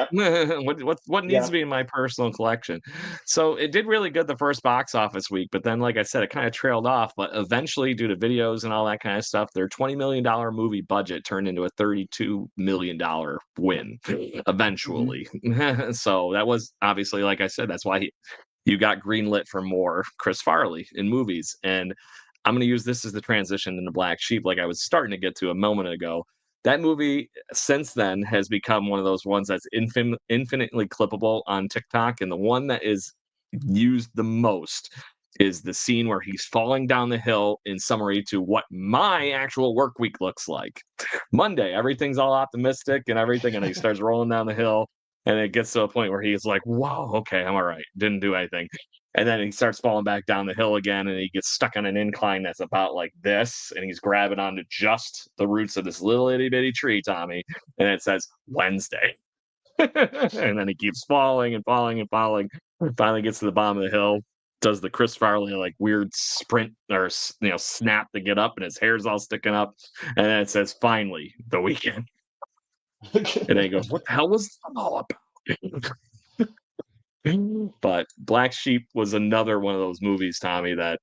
What needs to be in my personal collection? So it did really good the first box office week, but then, like I said, it kind of trailed off. But eventually, due to videos and all that kind of stuff, their $20 million movie budget turned into a $32 million win eventually. So that was obviously, like I said, that's why you got greenlit for more Chris Farley in movies. And I'm going to use this as the transition into Black Sheep, like I was starting to get to a moment ago. That movie, since then, has become one of those ones that's infinitely clippable on TikTok. And the one that is used the most is the scene where he's falling down the hill in summary to what my actual work week looks like. Monday, everything's all optimistic and everything, and he starts rolling down the hill. And it gets to a point where he's like, whoa, okay, I'm all right. Didn't do anything. And then he starts falling back down the hill again, and he gets stuck on an incline that's about like this, and he's grabbing onto just the roots of this little itty bitty tree, Tommy. And it says Wednesday. And then he keeps falling and falling and falling. Finally gets to the bottom of the hill, does the Chris Farley like weird sprint or snap to get up, and his hair's all sticking up. And then it says, finally, the weekend. And then he goes, what the hell was that all about? But Black Sheep was another one of those movies, Tommy, that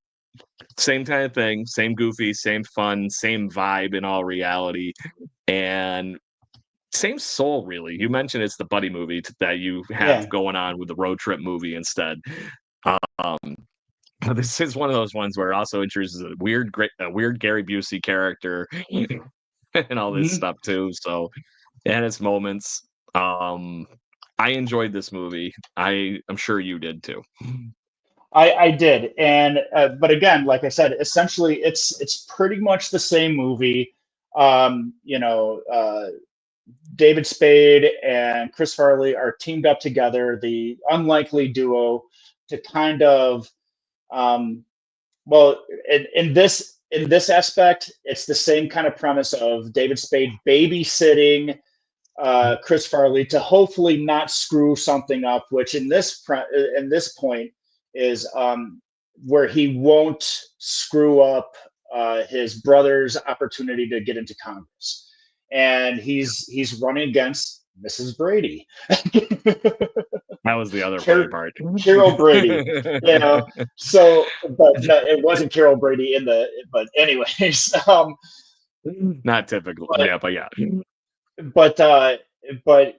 same kind of thing, same goofy, same fun, same vibe in all reality, and same soul, really. You mentioned it's the buddy movie that you have going on with the road trip movie instead. This is one of those ones where it also introduces a weird Gary Busey character and all this stuff too. So, and its moments. I enjoyed this movie. I'm sure you did too. I did, and but again, like I said, essentially it's pretty much the same movie. David Spade and Chris Farley are teamed up together, the unlikely duo, to kind of well, in this aspect, it's the same kind of premise of David Spade babysitting Chris Farley to hopefully not screw something up, which in this point is where he won't screw up his brother's opportunity to get into Congress, and he's running against Mrs. Brady. That was the other funny part. Carol Brady, So, but no, it wasn't Carol Brady but anyways, not typical, but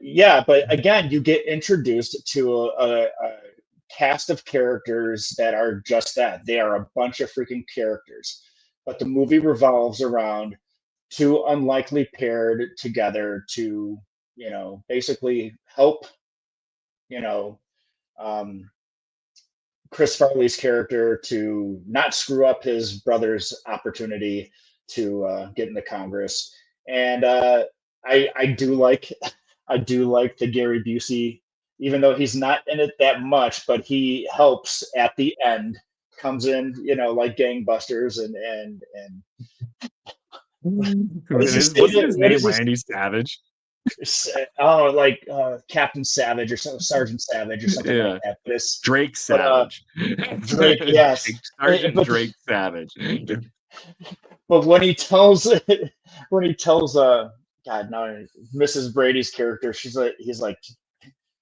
yeah. But again, you get introduced to a cast of characters that are just that. They are a bunch of freaking characters. But the movie revolves around two unlikely paired together to, basically help, Chris Farley's character to not screw up his brother's opportunity to get into Congress. And I do like the Gary Busey, even though he's not in it that much, but he helps at the end, comes in, like gangbusters and What's his name? Randy Savage. Oh, like Captain Savage or Sergeant Savage or something like that. Drake Savage. Drake, yes. Sergeant Drake Savage. But when he tells God, no, Mrs. Brady's character, he's like,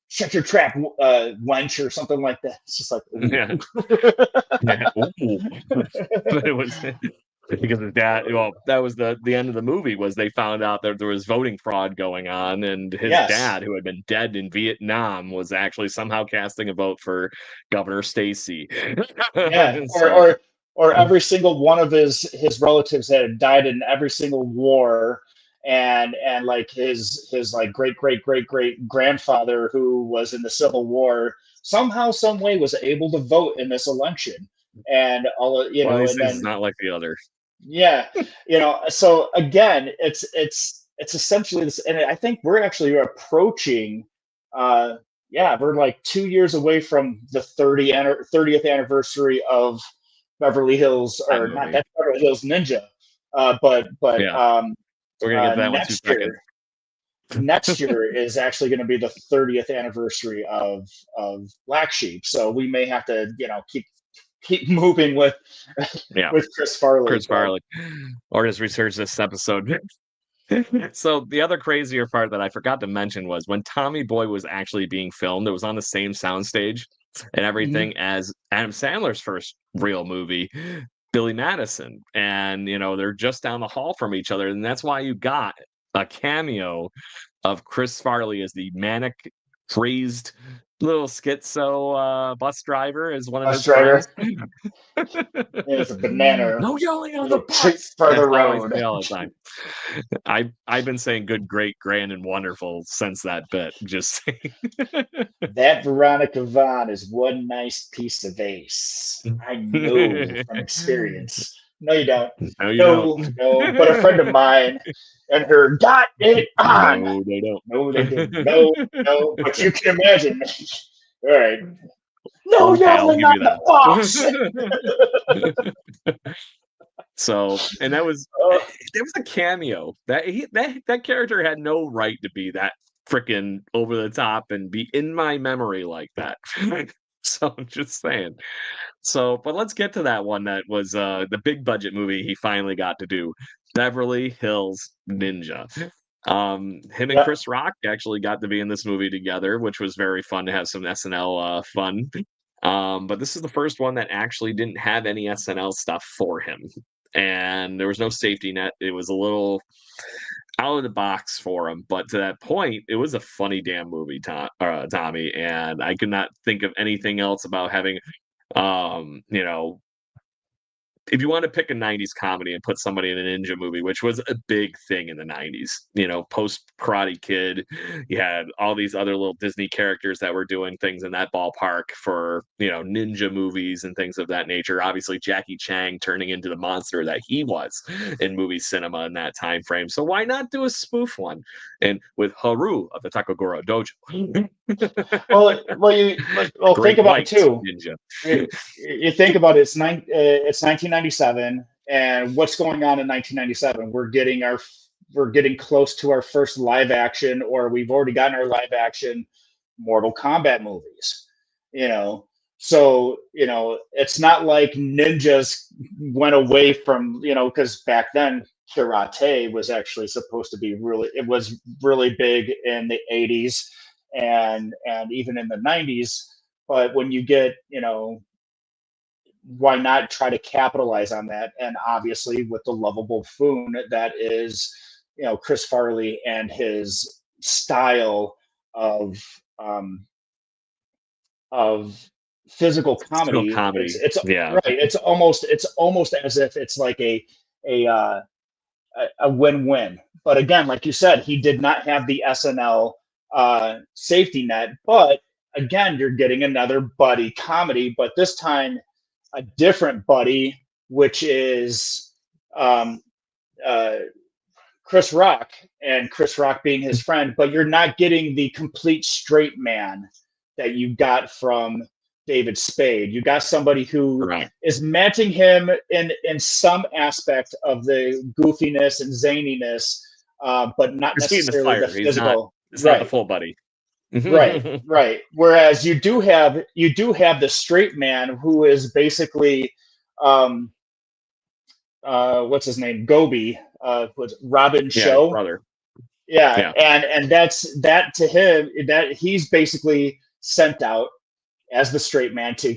shut your trap, wench, or something like that. It's just like, But it was because his dad. Well, that was the end of the movie. Was they found out that there was voting fraud going on, and his dad, who had been dead in Vietnam, was actually somehow casting a vote for Governor Stacey. Yeah, or every single one of his relatives that had died in every single war. And like his like great grandfather, who was in the Civil War, somehow, some way was able to vote in this election, and all and then it's not like the other. Yeah, So again, it's essentially this, and I think we're actually approaching. We're like 2 years away from the 30th anniversary of Beverly Hills, or not that Beverly Hills Ninja, but we're gonna get that one 2 seconds. Next year is actually going to be the 30th anniversary of Black Sheep, so we may have to keep moving with Chris Farley. Chris Farley, or just research this episode. So the other crazier part that I forgot to mention was when Tommy Boy was actually being filmed, it was on the same soundstage and everything as Adam Sandler's first real movie, Billy Madison. And, they're just down the hall from each other. And that's why you got a cameo of Chris Farley as the manic, crazed little schizo bus driver as one of his friends. It's a banana. No yelling on the bus for the That's how I road. say all the time. I've been saying good, great, grand, and wonderful since that bit. Just saying. That Veronica Vaughn is one nice piece of ace. I know from experience. No, you don't. No, you don't. No. But a friend of mine and her got it on. No, they don't. No, they didn't. No. But you can imagine. All right. No Okay, I'll yelling give on you the boss. So, and that was a cameo. That character had no right to be that freaking over the top and be in my memory like that. So I'm just saying. So, but let's get to that one that was the big budget movie he finally got to do, Beverly Hills Ninja. Him and Chris Rock actually got to be in this movie together, which was very fun to have some SNL fun. But this is the first one that actually didn't have any SNL stuff for him. And there was no safety net. It was a little out of the box for him. But to that point, it was a funny damn movie, Tommy. And I could not think of anything else about having, if you want to pick a 90s comedy and put somebody in a ninja movie, which was a big thing in the 90s, post Karate Kid, you had all these other little Disney characters that were doing things in that ballpark for, ninja movies and things of that nature. Obviously, Jackie Chan turning into the monster that he was in movie cinema in that time frame. So why not do a spoof one? And with Haru of the Takagura Dojo. well, think about it too. Ninja. You think about it. It's 1997, and what's going on in 1997? We're getting close to our first live action, or we've already gotten our live action Mortal Kombat movies. So it's not like ninjas went away from because back then karate was actually supposed to be really big in the 80s and even in the 90s. But when you get, why not try to capitalize on that? And obviously with the lovable buffoon that is, Chris Farley and his style of physical comedy. It's right. It's almost as if it's like a win-win. But again, like you said, he did not have the SNL safety net. But again, you're getting another buddy comedy, but this time a different buddy, which is Chris Rock, and Chris Rock being his friend. But you're not getting the complete straight man that you got from David Spade. You got somebody who is matching him in some aspect of the goofiness and zaniness, but not necessarily the physical. It's not the full buddy. Right. Whereas you do have the straight man who is basically what's his name? Gobi, was Robin Show. Brother. Yeah. And that's that to him, that he's basically sent out as the straight man to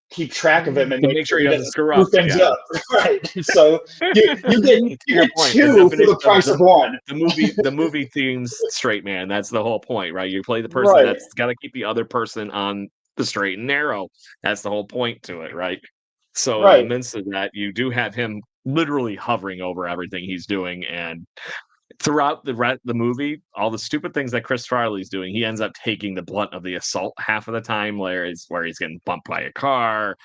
keep track of him and make sure he doesn't screw up. Up. Right. So you get two for the price of one. The movie themes straight man. That's the whole point, right? You play the person that's got to keep the other person on the straight and narrow. That's the whole point to it, right? So in the midst of that, you do have him literally hovering over everything he's doing, and throughout the movie, all the stupid things that Chris Farley's doing, he ends up taking the blunt of the assault half of the time, where he's getting bumped by a car,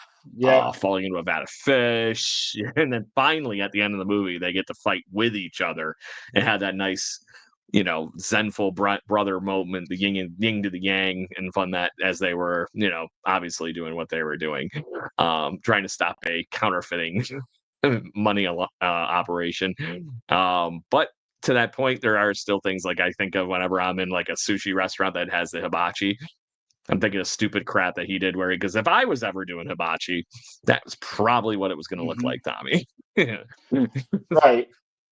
falling into a vat of fish, and then finally at the end of the movie, they get to fight with each other and have that nice, zenful brother moment, the yin to the yang, and fun that as they were, obviously doing what they were doing, trying to stop a counterfeiting money operation, but to that point, there are still things like I think of whenever I'm in like a sushi restaurant that has the hibachi. I'm thinking of stupid crap that he did because if I was ever doing hibachi, that was probably what it was going to look like, Tommy. Right.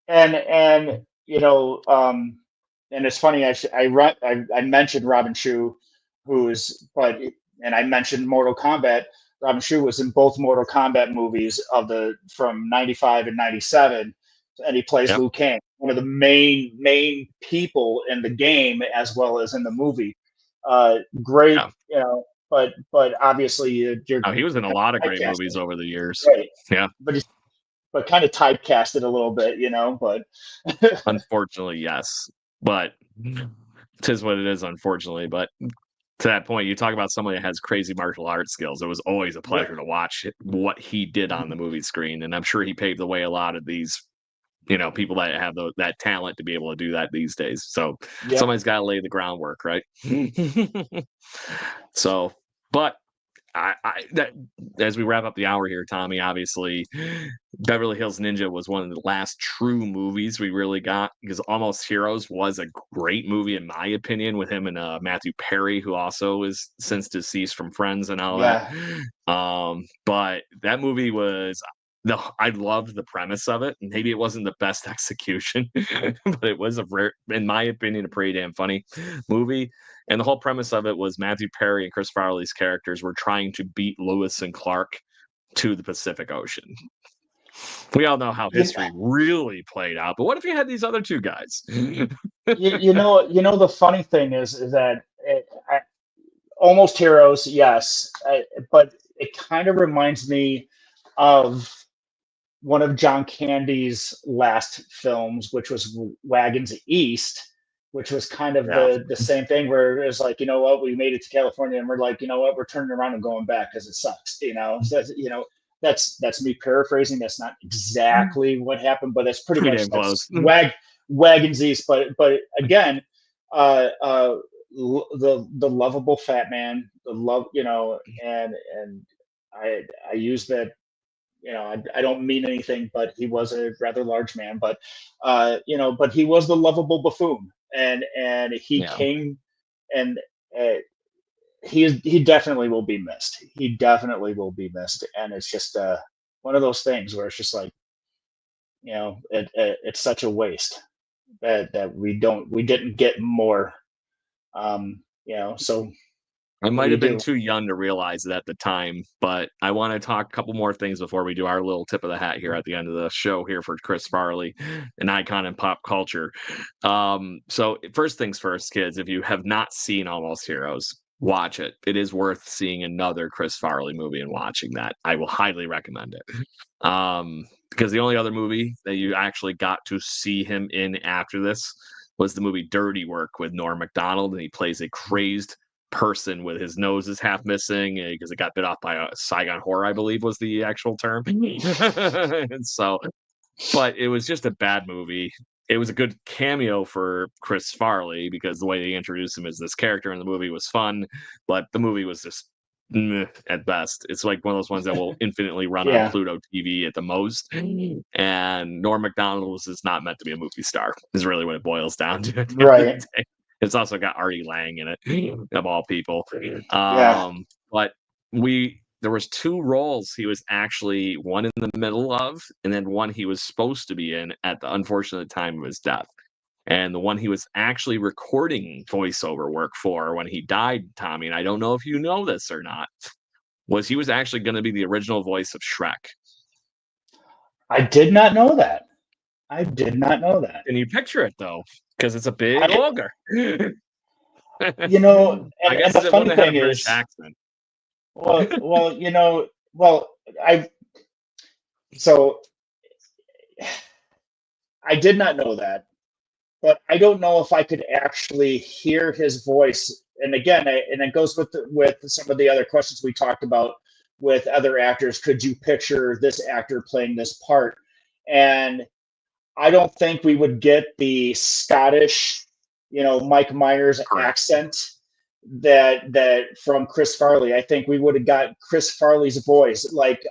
And and it's funny. I mentioned Robin Shou, and I mentioned Mortal Kombat. Robin Shou was in both Mortal Kombat movies from '95 and '97, and he plays Yep. Liu Kang, one of the main people in the game as well as in the movie. Great, but obviously you're he was in a lot of great typecasted, movies over the years. right? Yeah. But kind of typecasted a little bit, but unfortunately, yes. But tis what it is, unfortunately. But to that point, you talk about somebody that has crazy martial arts skills. It was always a pleasure to watch what he did on the movie screen. And I'm sure he paved the way a lot of these, people that have that talent to be able to do that these days. So somebody's got to lay the groundwork, right? So, but that as we wrap up the hour here, Tommy, obviously Beverly Hills Ninja was one of the last true movies we really got, because Almost Heroes was a great movie in my opinion, with him and Matthew Perry, who also is since deceased from Friends and all that. But that movie was I loved the premise of it. Maybe it wasn't the best execution, but it was in my opinion, a pretty damn funny movie. And the whole premise of it was Matthew Perry and Chris Farley's characters were trying to beat Lewis and Clark to the Pacific Ocean. We all know how history really played out, but what if you had these other two guys? The funny thing is that Almost Heroes, yes, but it kind of reminds me of one of John Candy's last films, which was Wagons East, which was kind of the same thing, where it was like, we made it to California and we're like, we're turning around and going back because it sucks, so, that's me paraphrasing. That's not exactly what happened, but that's pretty much close. Wagons East. But again, the lovable fat man, the love, and I use that. I don't mean anything, but he was a rather large man. But but he was the lovable buffoon, and he came, and he definitely will be missed. He definitely will be missed, and it's just one of those things where it's just like, it's such a waste that we didn't get more. So. I might have been too young to realize it at the time, but I want to talk a couple more things before we do our little tip of the hat here at the end of the show here for Chris Farley, an icon in pop culture. So first things first, kids, if you have not seen Almost Heroes, watch it. It is worth seeing another Chris Farley movie and watching that. I will highly recommend it. Because the only other movie that you actually got to see him in after this was the movie Dirty Work with Norm Macdonald, and he plays a crazed person with his nose is half missing because it got bit off by a Saigon horror, I believe was the actual term. And so, but it was just a bad movie. It was a good cameo for Chris Farley because the way they introduced him as this character in the movie was fun, but the movie was just at best. It's like one of those ones that will infinitely run on Pluto TV at the most. And Norm Macdonald was just not meant to be a movie star, is really what it boils down to. Right. It's also got Artie Lang in it, of all people. But there was two roles he was actually one in the middle of, and then one he was supposed to be in at the unfortunate time of his death. And the one he was actually recording voiceover work for when he died, Tommy, and I don't know if you know this or not, was he was actually going to be the original voice of Shrek. I did not know that. Can you picture it, though? Because it's a big ogre. And the funny thing is, accent. I did not know that, but I don't know if I could actually hear his voice. And again, and it goes with some of the other questions we talked about with other actors. Could you picture this actor playing this part? And I don't think we would get the Scottish, Mike Myers accent that from Chris Farley. I think we would have got Chris Farley's voice, like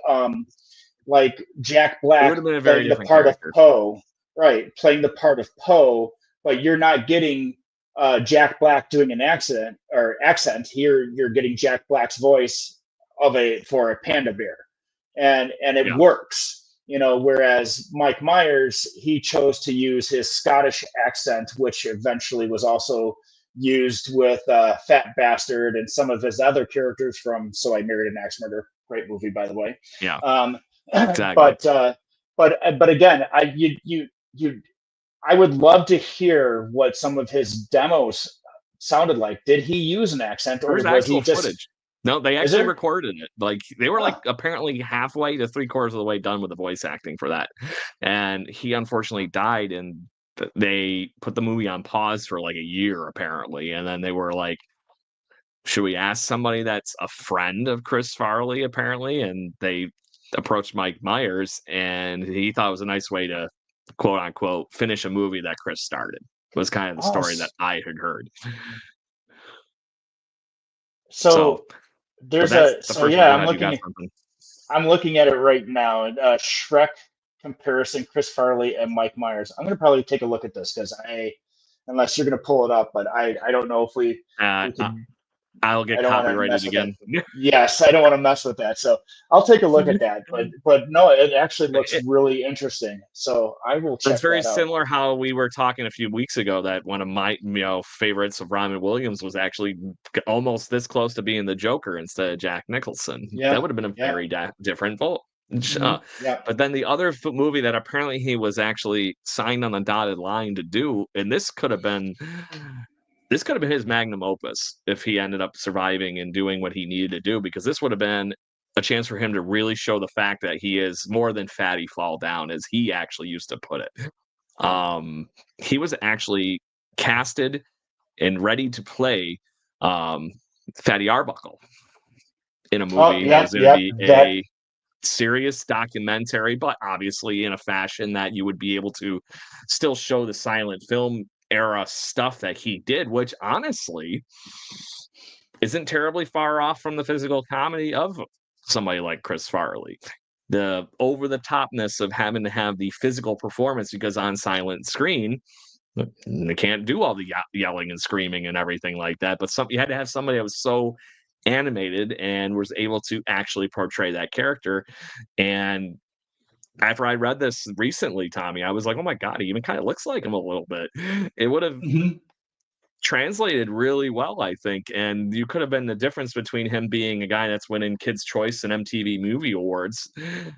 Jack Black playing the part of Poe, right? Playing the part of Poe, but you're not getting Jack Black doing an accent. Here you're getting Jack Black's voice for a panda bear, and it works. Whereas Mike Myers, he chose to use his Scottish accent, which eventually was also used with Fat Bastard and some of his other characters from So I Married an Axe Murderer. Great movie, by the way. Yeah. Exactly. But again, I would love to hear what some of his demos sounded like. Did he use an accent, or was he just footage? No, they actually recorded it. Like they were apparently halfway to 3/4 of the way done with the voice acting for that. And he unfortunately died, and they put the movie on pause for like a year apparently. And then they were like, should we ask somebody that's a friend of Chris Farley apparently? And they approached Mike Myers, and he thought it was a nice way to quote unquote finish a movie that Chris started. Was kind of the story that I had heard. So I'm looking at it right now. Shrek comparison: Chris Farley and Mike Myers. I'm going to probably take a look at this because unless you're going to pull it up, but I don't know if we can. I'll get copyrighted again. Yes, I don't want to mess with that. So I'll take a look at that. But no, it actually looks really interesting. So I will check that out. It's very similar how we were talking a few weeks ago that one of my favorites of Robin Williams was actually almost this close to being the Joker instead of Jack Nicholson. Yeah. That would have been a very different vote. But then the other movie that apparently he was actually signed on the dotted line to do, and this could have been his magnum opus if he ended up surviving and doing what he needed to do, because this would have been a chance for him to really show the fact that he is more than fatty fall down, as he actually used to put it. He was actually casted and ready to play Fatty Arbuckle in a movie that was going to be a serious documentary, but obviously in a fashion that you would be able to still show the silent film era stuff that he did, which honestly isn't terribly far off from the physical comedy of somebody like Chris Farley. The over-the-topness of having to have the physical performance, because on silent screen they can't do all the yelling and screaming and everything like that, but you had to have somebody that was so animated and was able to actually portray that character. And after I read this recently, Tommy, I was like, oh my God, he even kind of looks like him a little bit. It would have translated really well, I think. And you could have been the difference between him being a guy that's winning Kids' Choice and MTV Movie Awards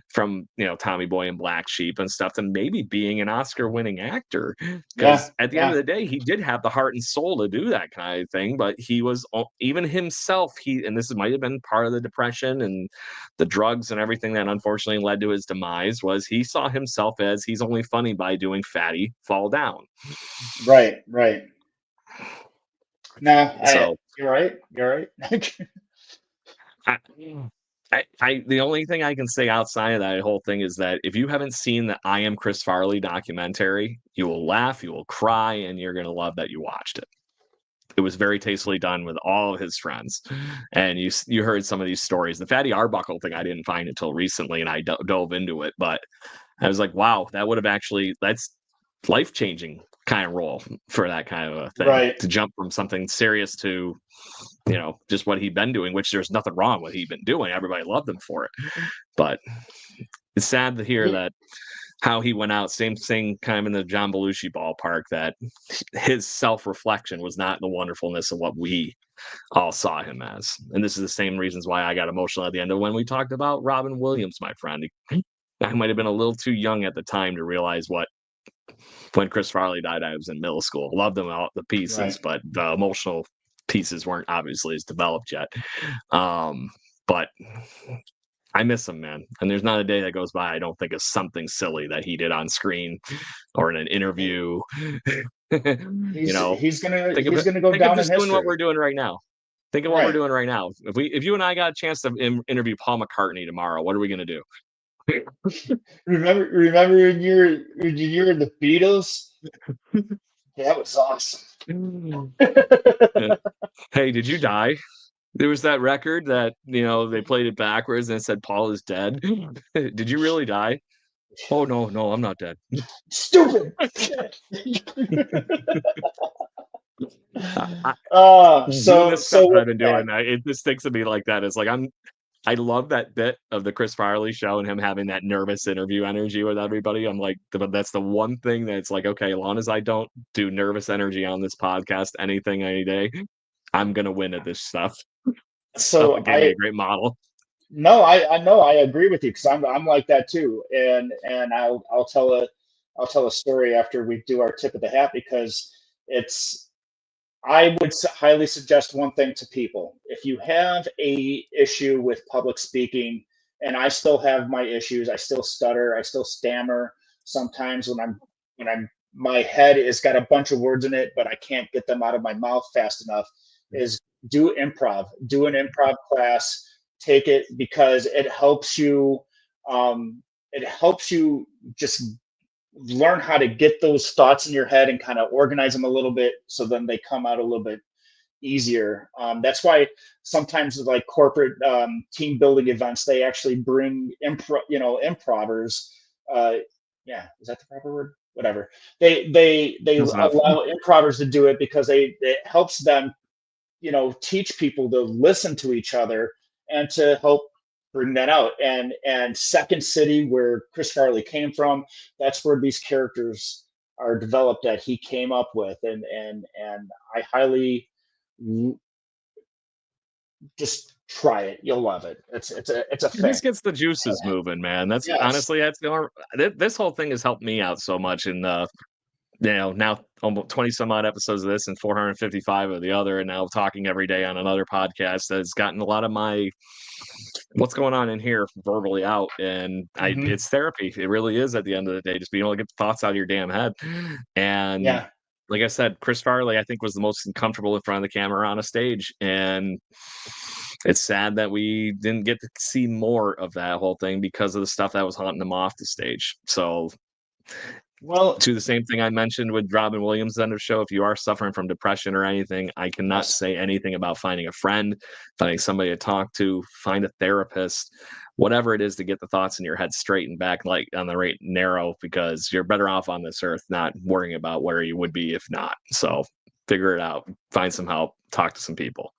from, Tommy Boy and Black Sheep and stuff, and maybe being an Oscar-winning actor. Because at the end of the day, he did have the heart and soul to do that kind of thing. But he was, even himself, and this might have been part of the depression and the drugs and everything that unfortunately led to his demise, was he saw himself as he's only funny by doing fatty fall down. Right. No, you're right. The only thing I can say outside of that whole thing is that if you haven't seen the I Am Chris Farley documentary, you will laugh, you will cry, and you're going to love that you watched it. It was very tastefully done with all of his friends. And you heard some of these stories. The Fatty Arbuckle thing, I didn't find until recently, and I dove into it. But I was like, wow, that would have that's life-changing kind of role for that kind of a thing, right? To jump from something serious to just what he'd been doing, which there's nothing wrong with he'd been doing. Everybody loved him for it, but it's sad to hear that how he went out, same thing kind of in the John Belushi ballpark, that his self-reflection was not the wonderfulness of what we all saw him as. And this is the same reasons why I got emotional at the end of when we talked about Robin Williams, my friend. I might have been a little too young at the time to realize when Chris Farley died, I was in middle school. Loved them all, the pieces, right, but the emotional pieces weren't obviously as developed yet. But I miss him, man. And there's not a day that goes by I don't think of something silly that he did on screen or in an interview. He's gonna go down in history. Doing what we're doing right now. Think of what we're doing right now. If you and I got a chance to interview Paul McCartney tomorrow, what are we gonna do? Remember when you're in the Beatles? That was awesome. Hey, did you die? There was that record that they played it backwards and it said Paul is dead. Did you really die? Oh no, I'm not dead. Stupid. Doing this stuff that with I've been doing, it just thinks of me like that. It's like I love that bit of the Chris Farley show and him having that nervous interview energy with everybody. I'm like, but that's the one thing that's like, okay, as long as I don't do nervous energy on this podcast, anything, any day, I'm gonna win at this stuff. So so it gave me a great model. No, I know, I agree with you because I'm like that too, and I'll tell a story after we do our tip of the hat because it's I would highly suggest one thing to people. If you have a issue with public speaking, and I still have my issues, I still stutter, I still stammer sometimes when I'm my head has got a bunch of words in it, but I can't get them out of my mouth fast enough, is do improv, do an improv class, take it because it helps you just learn how to get those thoughts in your head and kind of organize them a little bit so then they come out a little bit easier. That's why sometimes like corporate team building events, they actually bring improvers. Yeah, is that the proper word? Whatever. They Close enough. allow improvers to do it because it helps them, teach people to listen to each other and to help bring that out. And Second City, where Chris Farley came from, that's where these characters are developed that he came up with, and I highly just try it. You'll love it. It's a It thing. just gets the juices moving, man. That's Yes. honestly, this whole thing has helped me out so much in now almost 20 some odd episodes of this and 455 of the other, and now talking every day on another podcast has gotten a lot of my what's going on in here verbally out. And Mhm. it's therapy. It really is at the end of the day, just being able to get the thoughts out of your damn head. And Yeah. like I said, Chris Farley, I think, was the most comfortable in front of the camera on a stage. And it's sad that we didn't get to see more of that whole thing because of the stuff that was haunting him off the stage. So Well, to the same thing I mentioned with Robin Williams' end of show, if you are suffering from depression or anything, I cannot yes. say anything about finding a friend, finding somebody to talk to, find a therapist, whatever it is to get the thoughts in your head straight and back, like on the right narrow, because you're better off on this earth not worrying about where you would be if not. So figure it out, find some help, talk to some people.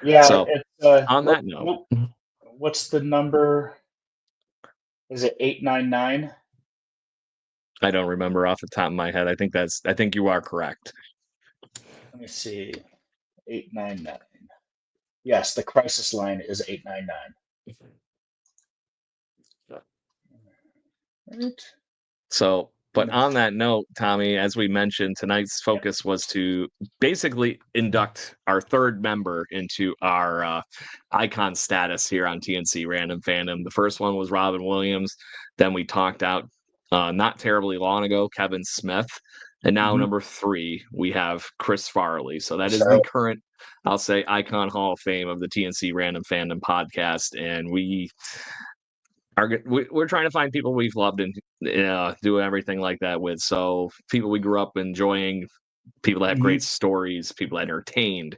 Yeah. So It's on that note, what's the number? Is it 899? I don't remember off the top of my head. I think you are correct. Let me see. 899. Yes, the crisis line is 899. Right. So, but on that note, Tommy, as we mentioned, tonight's focus was to basically induct our third member into our icon status here on TNC Random Fandom. The first one was Robin Williams. Then we talked out not terribly long ago, Kevin Smith. And now, Mhm. number 3, we have Chris Farley. So that is the So, current, I'll say, icon Hall of Fame of the TNC Random Fandom podcast. And we're trying to find people we've loved and do everything like that with. So people we grew up enjoying, people that have great mhm. stories, people that entertained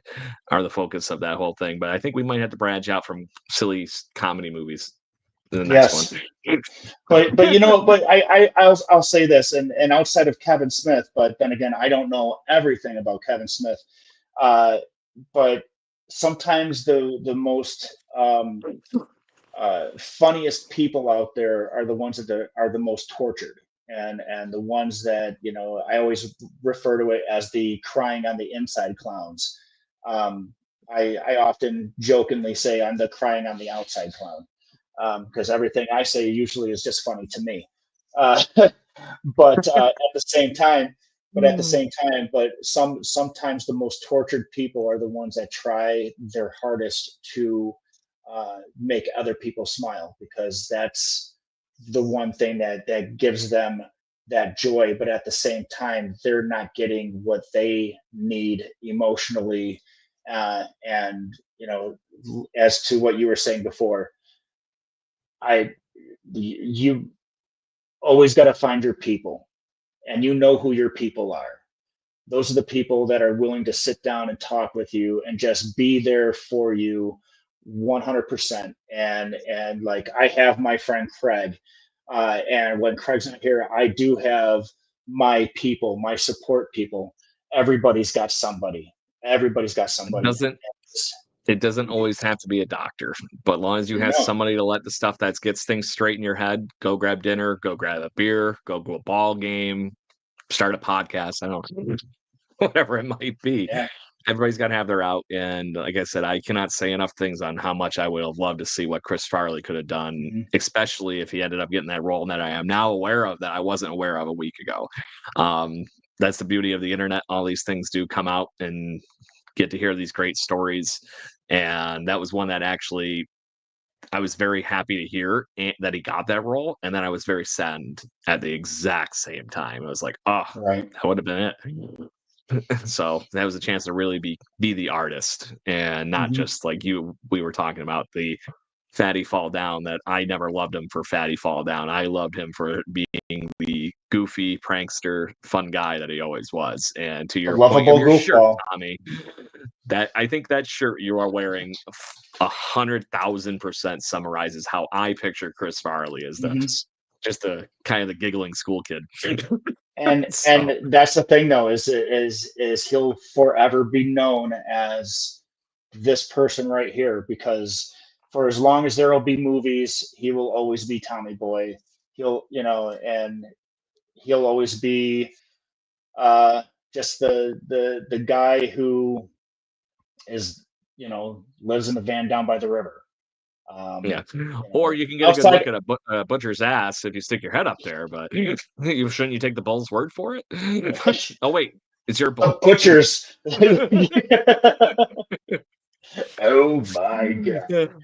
are the focus of that whole thing. But I think we might have to branch out from silly comedy movies in the next Yes, one. but I'll say this, and outside of Kevin Smith, but then again, I don't know everything about Kevin Smith. Uh, but sometimes the most funniest people out there are the ones that are the most tortured, and the ones that I always refer to it as the crying on the inside clowns. Um, I often jokingly say I'm the crying on the outside clown because everything I say usually is just funny to me. Uh, but at the same time, but sometimes the most tortured people are the ones that try their hardest to make other people smile because that's the one thing that gives them that joy. But at the same time, they're not getting what they need emotionally. And as to what you were saying before, you always got to find your people, and you know who your people are. Those are the people that are willing to sit down and talk with you and just be there for you 100%. And like I have my friend Craig, and when Craig's not here, I do have my people, my support people. everybody's got somebody. Everybody's got somebody. It doesn't always have to be a doctor, but as long as you have somebody to let the stuff that gets things straight in your head, go grab dinner, go grab a beer, go to a ball game, start a podcast. I don't know, whatever it might be. Yeah. Everybody's got to have their out. And like I said, I cannot say enough things on how much I would have loved to see what Chris Farley could have done, especially if he ended up getting that role that I am now aware of that I wasn't aware of a week ago. That's the beauty of the internet. All these things do come out and get to hear these great stories. And that was one that actually I was very happy to hear that he got that role. And then I was very saddened at the exact same time. I was like, oh, that would have been it. So that was a chance to really be the artist and not just like we were talking about the Fatty Fall Down, that I never loved him for Fatty Fall Down. I loved him for being the goofy prankster fun guy that he always was. And to your point of your shirt, Tommy, that I think that shirt you are wearing 100,000% summarizes how I picture Chris Farley as this. Just a kind of the giggling school kid. And that's the thing though, is he'll forever be known as this person right here, because for as long as there will be movies, he will always be Tommy Boy. He'll always be just the guy who is, lives in the van down by the river. Or you can get a good look at a butcher's ass if you stick your head up there, but shouldn't you take the bull's word for it? Oh wait, it's your bull. Butcher's. Oh my god.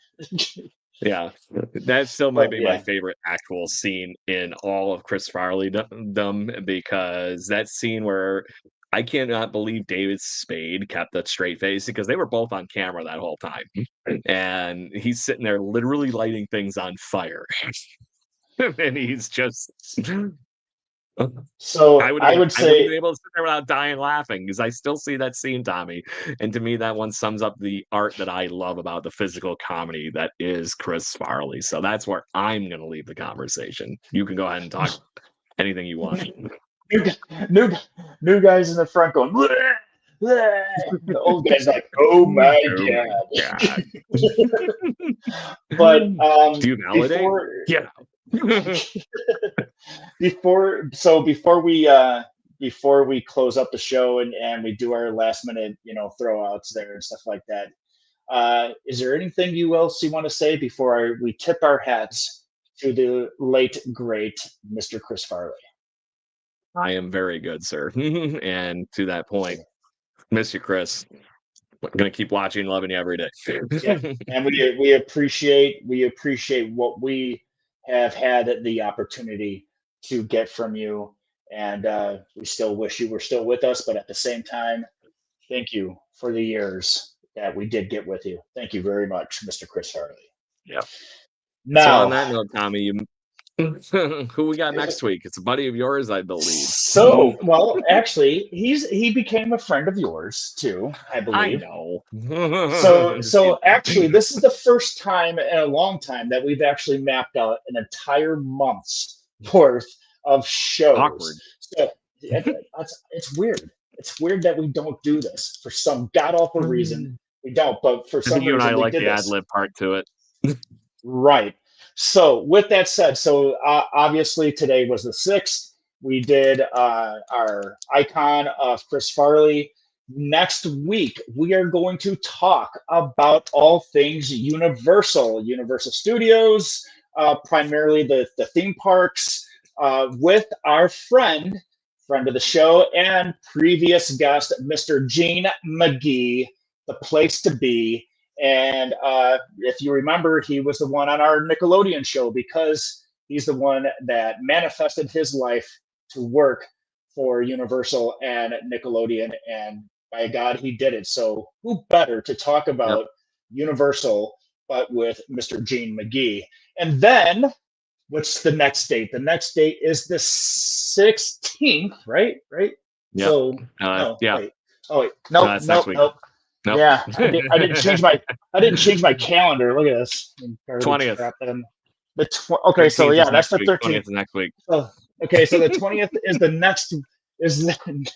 Yeah, that still might be my favorite actual scene in all of Chris Farley because that scene where I cannot believe David Spade kept a straight face, because they were both on camera that whole time. And he's sitting there literally lighting things on fire. And he's just... So I wouldn't be able to sit there without dying laughing, because I still see that scene, Tommy. And to me, that one sums up the art that I love about the physical comedy that is Chris Farley. So that's where I'm going to leave the conversation. You can go ahead and talk anything you want. New guys in the front going, bleh, bleh. The old guy's like, oh my god. But do you validate? Before we close up the show and we do our last minute throwouts there and stuff like that, is there anything else you want to say before we tip our hats to the late great Mr. Chris Farley? I am very good, sir. And to that point, miss you, Chris. I'm gonna keep watching, loving you every day. And we appreciate what we have had the opportunity to get from you, and we still wish you were still with us. But at the same time, thank you for the years that we did get with you. Thank you very much, Mr. Chris Farley. Yeah. Now, so on that note, Tommy, who we got next week? It's a buddy of yours, I believe. So, well, actually, he became a friend of yours too, I believe. I know. So actually, this is the first time in a long time that we've actually mapped out an entire month's worth of shows. Awkward. So it's weird. It's weird that we don't do this for some god awful reason. We don't, but for some reason you and I we like did the this. ad lib part to it. Right. So with that said, obviously today was the 6th. We did our icon of Chris Farley. Next week, we are going to talk about all things Universal Studios, primarily the theme parks, with our friend of the show and previous guest, Mr. Gene McGee, the place to be. And if you remember, he was the one on our Nickelodeon show because he's the one that manifested his life to work for Universal and Nickelodeon. And by God, he did it. So who better to talk about Universal but with Mr. Gene McGee? And then, what's the next date? The next date is the 16th, right? Yeah. So, Wait. Oh wait, nope. Nope. Yeah, I didn't change my calendar. Look at this. 20th. Okay, so yeah, that's the 13th. 20th next week. Okay, so the 20th is the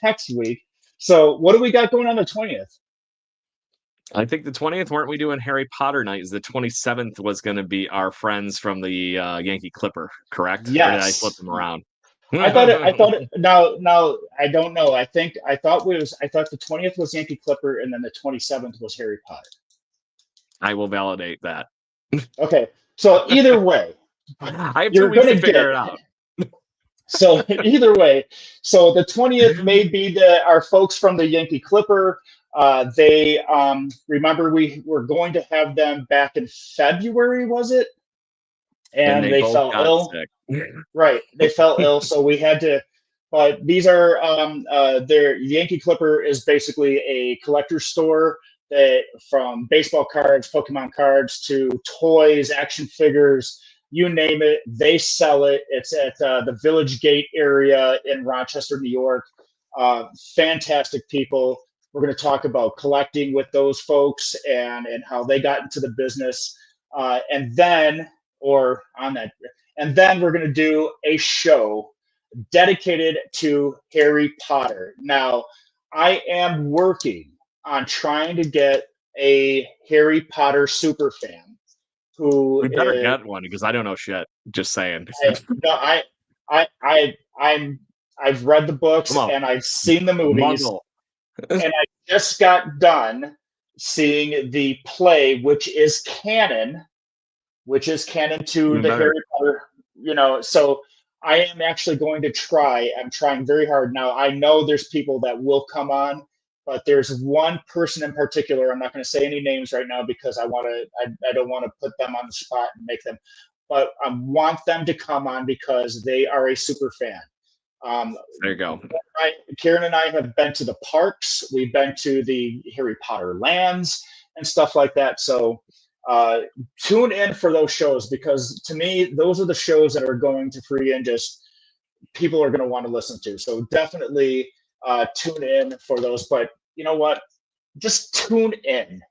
next week. So what do we got going on the 20th? I think the 20th, weren't we doing Harry Potter night? The 27th was going to be our friends from the Yankee Clipper, correct? Or did I flip Yes. them around? I thought it. Now, I don't know. I thought the 20th was Yankee Clipper, and then the 27th was Harry Potter. I will validate that. Okay, so either way, I have 2 you're weeks going to figure it out. So either way, so the 20th may be our folks from the Yankee Clipper. They remember we were going to have them back in February, was it? And they they both fell got ill. sick. Right, they fell ill, so we had to. But these are their Yankee Clipper is basically a collector's store that from baseball cards, Pokemon cards to toys, action figures, you name it, they sell it. It's at the Village Gate area in Rochester, New York. Fantastic people. We're going to talk about collecting with those folks and how they got into the business, and then we're going to do a show dedicated to Harry Potter. Now, I am working on trying to get a Harry Potter super fan who We better get one because I don't know shit. Just saying. I've read the books and I've seen the movies, and I just got done seeing the play, which is canon to the Harry Potter. So I am actually going to try. I'm trying very hard now. I know there's people that will come on, but there's one person in particular. I'm not going to say any names right now because I don't want to put them on the spot and make them, but I want them to come on because they are a super fan. There you go. Karen and I have been to the parks. We've been to the Harry Potter lands and stuff like that. So tune in for those shows because to me, those are the shows that are going to free and just people are going to want to listen to. So definitely tune in for those. But you know what? Just tune in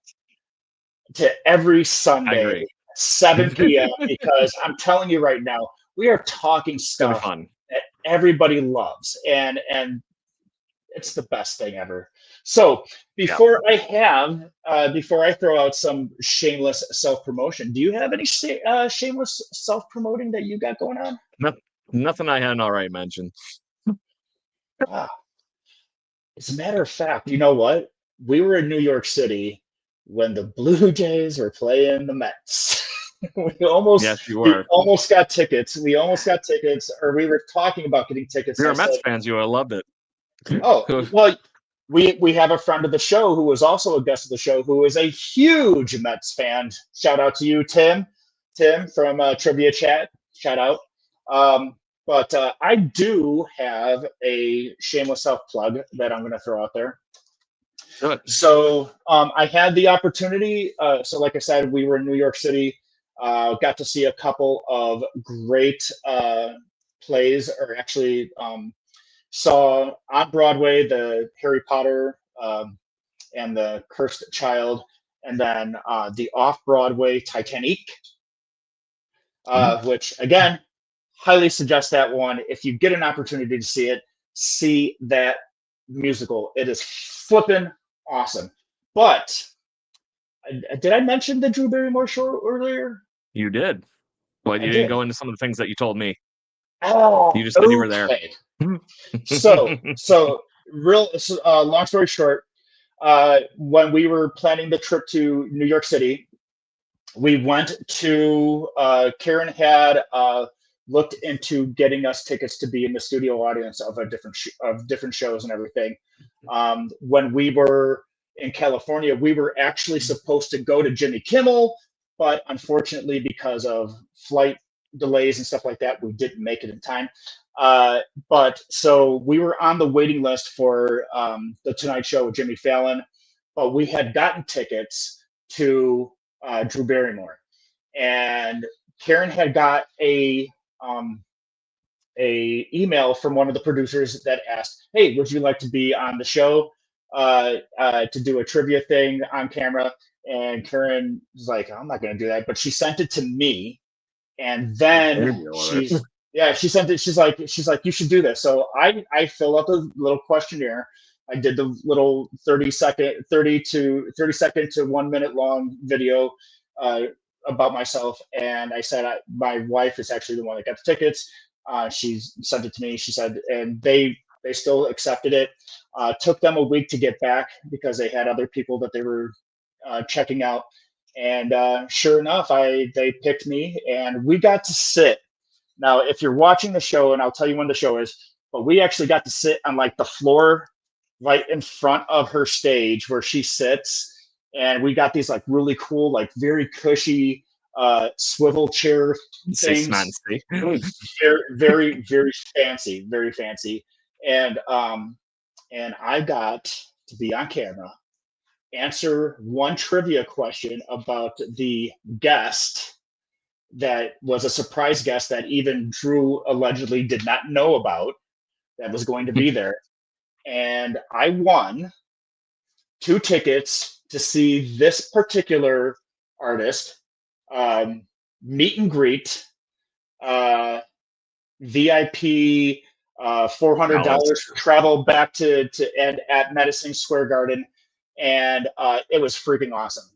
to every Sunday, 7 p.m. because I'm telling you right now, we are talking stuff that everybody loves, and it's the best thing ever. So before I throw out some shameless self-promotion, do you have any shameless self-promoting that you got going on? Nothing I hadn't already mentioned. As a matter of fact, you know what? We were in New York City when the Blue Jays were playing the Mets. We almost got tickets. Or we were talking about getting tickets. If you're a Mets fans, you would have loved it. Oh, well, we have a friend of the show who was also a guest of the show who is a huge Mets fan. Shout out to you, Tim. Tim from Trivia Chat. Shout out. But I do have a shameless self plug that I'm going to throw out there. Good. So I had the opportunity. So like I said, we were in New York City. Got to see a couple of great plays, or actually saw on Broadway the Harry Potter and the Cursed Child, and then the off-Broadway Titanic, which again, highly suggest that one. If you get an opportunity to see it, see that musical. It is flippin' awesome. But did I mention the Drew Barrymore show earlier? You did. But you didn't go into some of the things that you told me. Oh, you just said you were there. So long story short, when we were planning the trip to New York City, we went to Karen had looked into getting us tickets to be in the studio audience of different shows and everything. When we were in California, we were actually supposed to go to Jimmy Kimmel, but unfortunately, because of flight delays and stuff like that, we didn't make it in time. But so we were on the waiting list for the Tonight Show with Jimmy Fallon, but we had gotten tickets to Drew Barrymore, and Karen had got a email from one of the producers that asked, "Hey, would you like to be on the show to do a trivia thing on camera?" And Karen was like, "I'm not going to do that," but she sent it to me, and then she sent it. She's like, "You should do this." So I fill out a little questionnaire, I did the little 30 second to 1 minute long video about myself, and I said my wife is actually the one that got the tickets. She sent it to me. She said, and they still accepted it. Took them a week to get back because they had other people that they were checking out. And sure enough, they picked me, and we got to sit. Now, if you're watching the show, and I'll tell you when the show is, but we actually got to sit on like the floor right in front of her stage where she sits. And we got these like really cool, like very cushy swivel chair things. Very, very, very fancy, very fancy. And I got to be on camera, answer one trivia question about the guest that was a surprise guest that even Drew allegedly did not know about that was going to be there. And I won 2 tickets to see this particular artist, meet and greet, VIP, $400 for travel back to and at Madison Square Garden. And it was freaking awesome.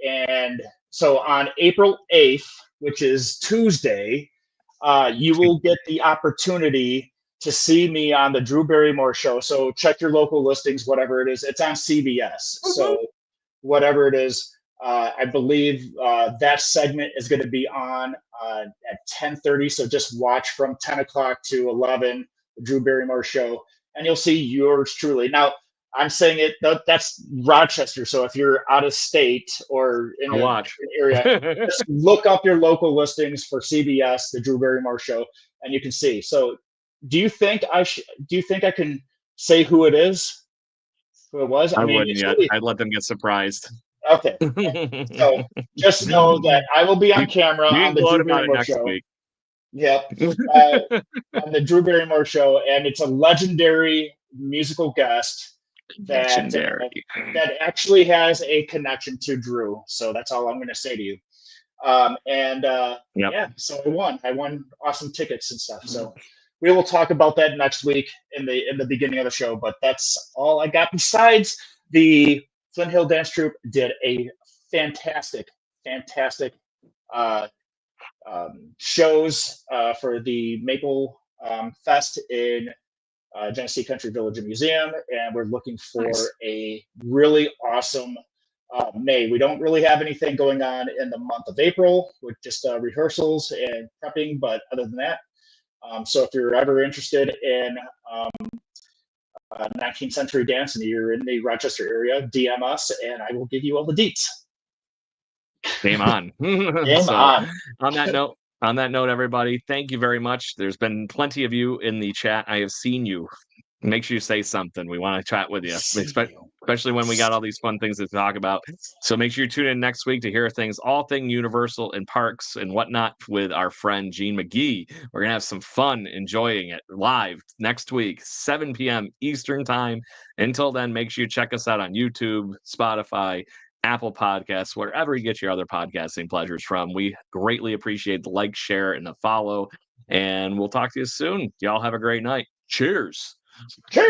And so on April 8th, which is Tuesday, you will get the opportunity to see me on the Drew Barrymore show. So check your local listings, whatever it is. It's on CBS. So whatever it is, I believe that segment is going to be on at 10:30. So just watch from 10 o'clock to 11, the Drew Barrymore show, and you'll see yours truly. Now, I'm saying it, that's Rochester. So if you're out of state or in an area, just look up your local listings for CBS, the Drew Barrymore show, and you can see. So do you think I can say who it is? Who it was? I wouldn't yet. I'd let them get surprised. Okay. So just know that I will be on camera on the Drew Barrymore show. Week. Yep. On the Drew Barrymore show, and it's a legendary musical guest that actually has a connection to Drew. So that's all I'm going to say to you. Yeah, so I won awesome tickets and stuff. So we will talk about that next week in the beginning of the show. But that's all I got. Besides, the Flint Hill Dance Troupe did a fantastic shows for the Maple Fest in Genesee Country Village and Museum, and we're looking for a really awesome May. We don't really have anything going on in the month of April with just rehearsals and prepping, but other than that, so if you're ever interested in 19th century dance and you're in the Rochester area, DM us and I will give you all the deets. Game on. Game on. On that note, everybody, thank you very much. There's been plenty of you in the chat. I have seen you. Make sure you say something. We want to chat with you, especially when we got all these fun things to talk about. So make sure you tune in next week to hear all thing Universal and parks and whatnot with our friend Gene McGee. We're going to have some fun enjoying it live next week, 7 p.m. Eastern time. Until then, make sure you check us out on YouTube, Spotify, Apple Podcasts, wherever you get your other podcasting pleasures from. We greatly appreciate the like, share, and the follow. And we'll talk to you soon. Y'all have a great night. Cheers. Cheers.